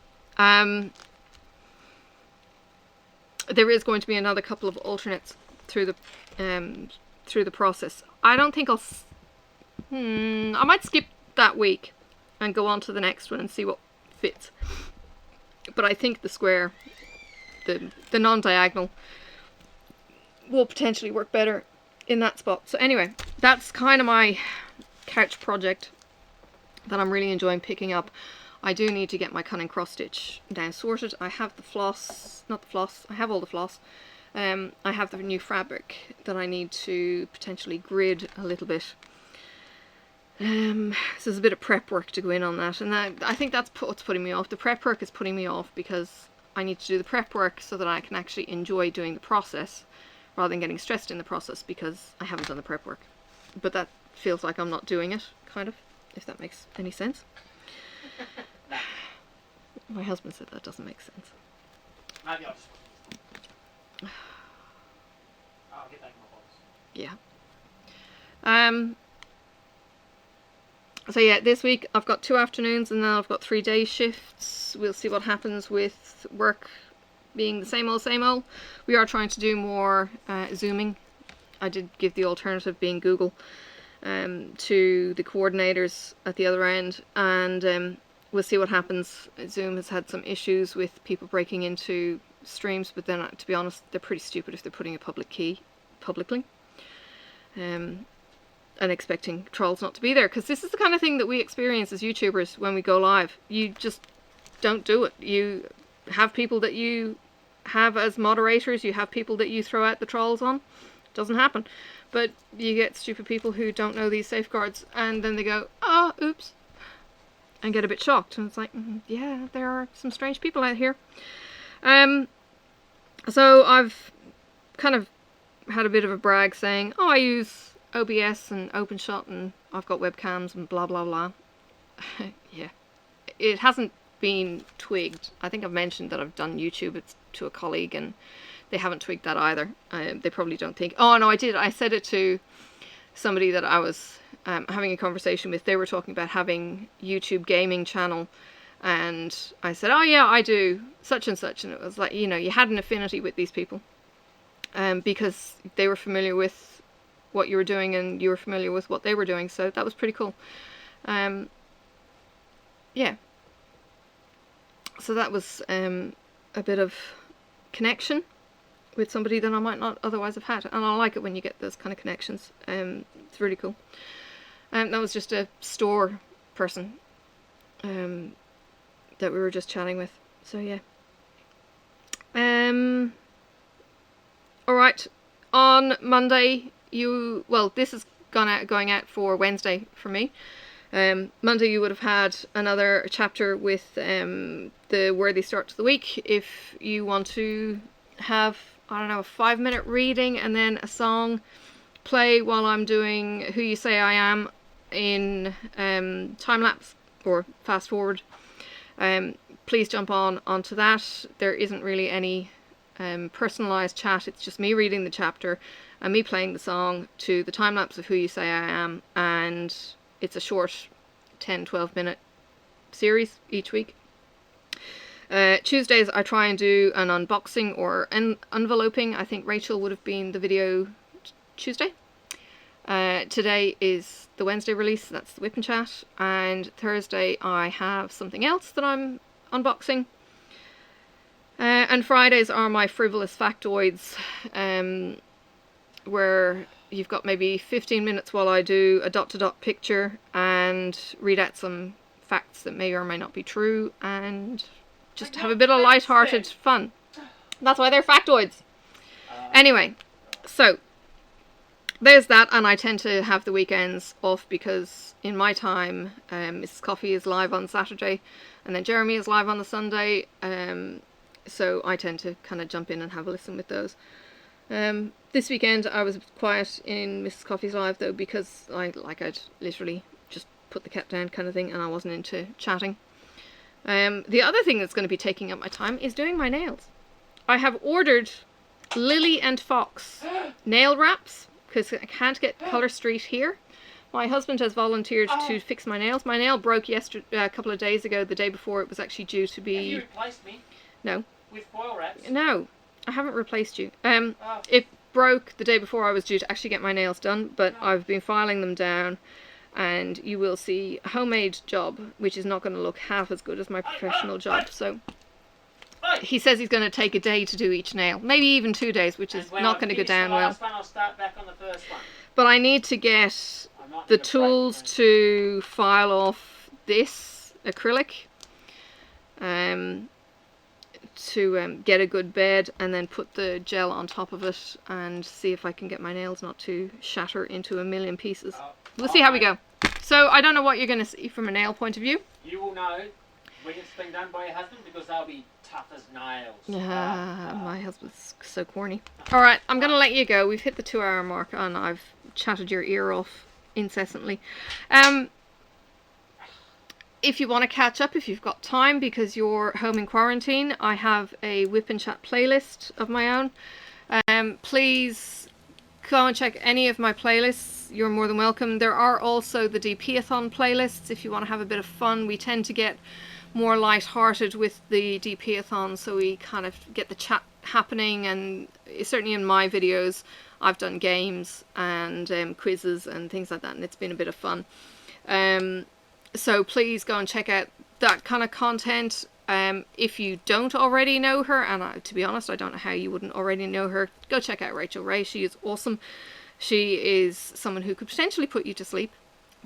There is going to be another couple of alternates through the process. I don't think I might skip that week and go on to the next one and see what fits. But I think the square, the non-diagonal, will potentially work better in that spot. So anyway, that's kind of my couch project that I'm really enjoying picking up. I do need to get my cunning cross stitch now sorted. I have the floss, not the floss, I have all the floss. I have the new fabric that I need to potentially grid a little bit. So there's a bit of prep work to go in on that, and I think that's what's putting me off. The prep work is putting me off because I need to do the prep work so that I can actually enjoy doing the process rather than getting stressed in the process because I haven't done the prep work. But that feels like I'm not doing it, kind of, if that makes any sense. No. My husband said that doesn't make sense. Maybe I'll just... I'll get back in my box. Yeah. So yeah, this week I've got 2 afternoons and then I've got 3 day shifts. We'll see what happens with work being the same old. We are trying to do more Zooming. I did give the alternative being Google to the coordinators at the other end, and we'll see what happens. Zoom has had some issues with people breaking into streams, but then to be honest, they're pretty stupid if they're putting a public key publicly and expecting trolls not to be there, because this is the kind of thing that we experience as YouTubers when we go live. You just don't do it. You have people that you have as moderators, you have people that you throw out the trolls on. Doesn't happen. But you get stupid people who don't know these safeguards, and then they go, oh, oops, and get a bit shocked. And it's like, yeah, there are some strange people out here. So I've kind of had a bit of a brag saying, oh, I use OBS and OpenShot and I've got webcams and blah blah blah. Yeah, it hasn't been twigged. I think I've mentioned that I've done YouTube to a colleague and they haven't twigged that either. They probably don't think, oh no, I did. I said it to somebody that I was having a conversation with. They were talking about having YouTube gaming channel, and I said, oh yeah, I do such and such, and it was like, you know, you had an affinity with these people because they were familiar with what you were doing and you were familiar with what they were doing, so that was pretty cool. Yeah, so that was a bit of connection with somebody that I might not otherwise have had, and I like it when you get those kind of connections. It's really cool. That was just a store person that we were just chatting with, so yeah. Alright, on Monday, this is going out for Wednesday for me. Monday you would have had another chapter with the worthy start to the week. If you want to have, I don't know, a 5-minute reading and then a song play while I'm doing Who You Say I Am in time-lapse or fast-forward, please jump onto that. There isn't really any personalised chat. It's just me reading the chapter and me playing the song to the time-lapse of Who You Say I Am, and it's a short 10-12 minute series each week. Tuesdays I try and do an unboxing or an enveloping. I think Rachel would have been the video Tuesday. Today is the Wednesday release, that's the WiPnChat, and Thursday I have something else that I'm unboxing. And Fridays are my frivolous factoids, where you've got maybe 15 minutes while I do a dot-to-dot picture and read out some facts that may or may not be true, and just have a bit of light-hearted fun. That's why they're factoids. Anyway, so there's that, and I tend to have the weekends off because in my time, Mrs. Coffee is live on Saturday, and then Jeremy is live on the Sunday, so I tend to kind of jump in and have a listen with those. This weekend I was quiet in Mrs. Coffee's live though, because I'd literally just put the cat down kind of thing, and I wasn't into chatting. The other thing that's going to be taking up my time is doing my nails. I have ordered Lily and Fox nail wraps because I can't get Colour Street here. My husband has volunteered to fix my nails. My nail broke a couple of days ago, the day before it was actually due to be... Have you replaced me? No. With foil wraps? No, I haven't replaced you. It broke the day before I was due to actually get my nails done, but I've been filing them down, and you will see a homemade job, which is not going to look half as good as my professional job. So right. He says he's going to take a day to do each nail. Maybe even 2 days, which is not going to go down well. One, I'll start back on the first one. But I need to get the tools to file off this acrylic. To get a good bed and then put the gel on top of it and see if I can get my nails not to shatter into a million pieces. We'll see how we go. So I don't know what you're going to see from a nail point of view. You will know when it's been done by your husband because they'll be tough as nails. My husband's so corny. Alright, I'm going to let you go. We've hit the 2-hour mark and I've chatted your ear off incessantly. If you want to catch up, if you've got time because you're home in quarantine, I have a WiPnChat playlist of my own. Please go and check any of my playlists. You're more than welcome. There are also the DP-a-thon playlists if you want to have a bit of fun. We tend to get more light-hearted with the DP-a-thon, so we kind of get the chat happening, and certainly in my videos I've done games and quizzes and things like that, and it's been a bit of fun. So please go and check out that kind of content. If you don't already know her, and to be honest, I don't know how you wouldn't already know her, go check out Rachel Ray. She is awesome. She is someone who could potentially put you to sleep,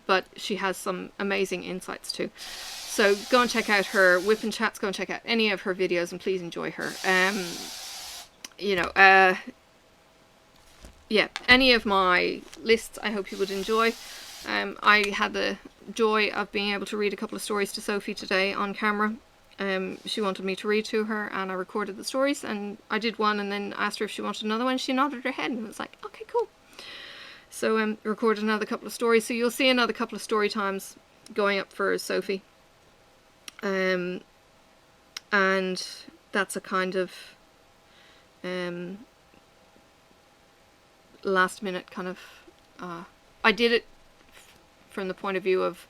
but she has some amazing insights too. So go and check out her WiPnChats, go and check out any of her videos, and please enjoy her. Yeah, any of my lists I hope you would enjoy. I had the joy of being able to read a couple of stories to Sophie today on camera. She wanted me to read to her and I recorded the stories, and I did one and then asked her if she wanted another one. She nodded her head and was like, okay, cool. So recorded another couple of stories. So you'll see another couple of story times going up for Sophie. And that's a kind of last minute kind of I did it from the point of view of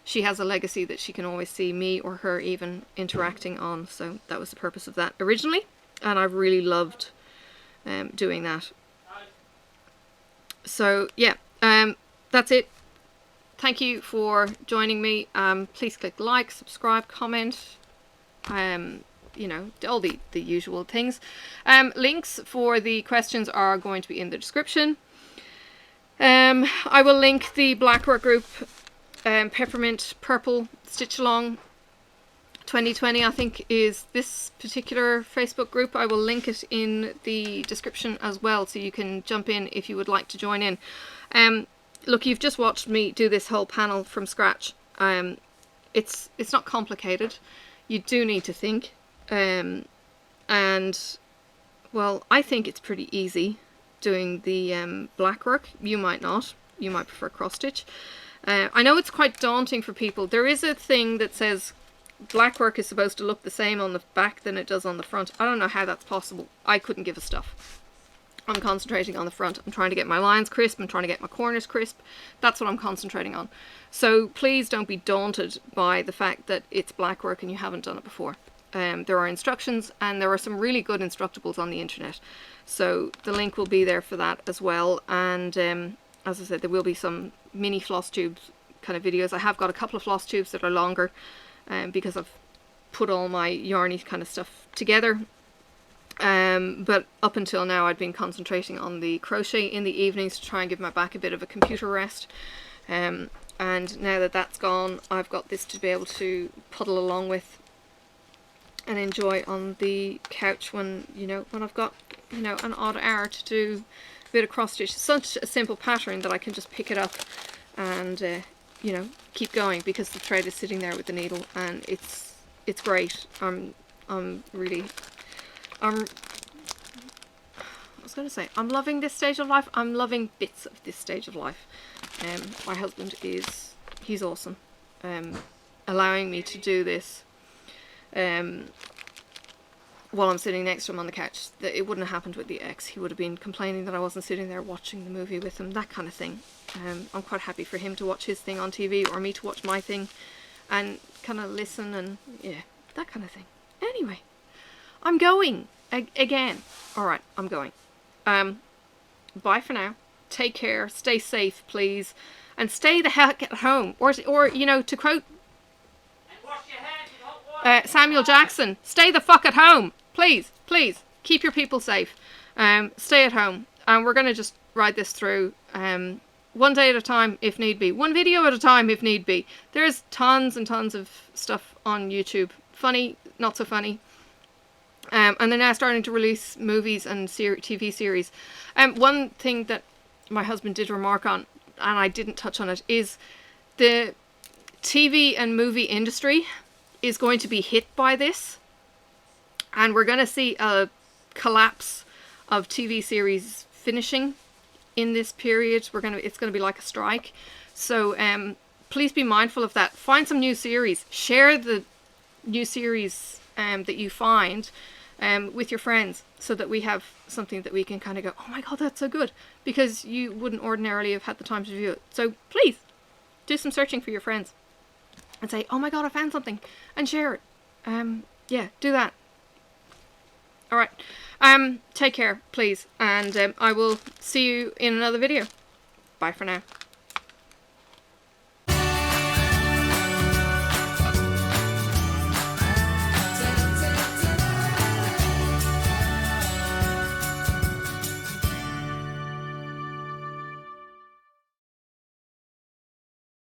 she has a legacy that she can always see me or her even interacting on, so that was the purpose of that originally, and I've really loved doing that. So yeah, that's it. Thank you for joining me. Please click like, subscribe, comment, you know, all the usual things. Links for the questions are going to be in the description. I will link the Blackwork group, Peppermint Purple Stitch Along 2020 I think is this particular Facebook group. I will link it in the description as well, so you can jump in if you would like to join in. Look, you've just watched me do this whole panel from scratch. It's not complicated. You do need to think, and well, I think it's pretty easy doing the black work. You might not. You might prefer cross stitch. I know it's quite daunting for people. There is a thing that says black work is supposed to look the same on the back than it does on the front. I don't know how that's possible. I couldn't give a stuff. I'm concentrating on the front. I'm trying to get my lines crisp. I'm trying to get my corners crisp. That's what I'm concentrating on. So please don't be daunted by the fact that it's black work and you haven't done it before. There are instructions, and there are some really good instructables on the internet. So the link will be there for that as well. And as I said, there will be some mini floss tubes kind of videos. I have got a couple of floss tubes that are longer because I've put all my yarny kind of stuff together. But up until now I'd been concentrating on the crochet in the evenings to try and give my back a bit of a computer rest. And now that that's gone, I've got this to be able to puddle along with and enjoy on the couch when, you know, when I've got, you know, an odd hour to do a bit of cross stitch. It's such a simple pattern that I can just pick it up and you know, keep going because the thread is sitting there with the needle, and it's great. I was going to say, I'm loving this stage of life. I'm loving bits of this stage of life. My husband he's awesome. Allowing me to do this while I'm sitting next to him on the couch. It wouldn't have happened with the ex. He would have been complaining that I wasn't sitting there watching the movie with him, that kind of thing. I'm quite happy for him to watch his thing on TV or me to watch my thing and kind of listen and, yeah, that kind of thing. Anyway, I'm going again. Alright, I'm going. Bye for now. Take care. Stay safe, please. And stay the heck at home. Or you know, to quote... And wash your hands with hot water. Samuel Jackson, stay the fuck at home. Please, please, keep your people safe. Stay at home. And we're going to just ride this through one day at a time if need be. One video at a time if need be. There's tons and tons of stuff on YouTube. Funny, not so funny. And they're now starting to release movies and TV series. One thing that my husband did remark on, and I didn't touch on it, is the TV and movie industry is going to be hit by this. And we're going to see a collapse of TV series finishing in this period. It's going to be like a strike. So please be mindful of that. Find some new series. Share the new series that you find with your friends, so that we have something that we can kind of go, oh my god, that's so good, because you wouldn't ordinarily have had the time to view it. So please do some searching for your friends and say, oh my god, I found something, and share it. Yeah, do that. All right. Take care, please, and I will see you in another video. Bye for now.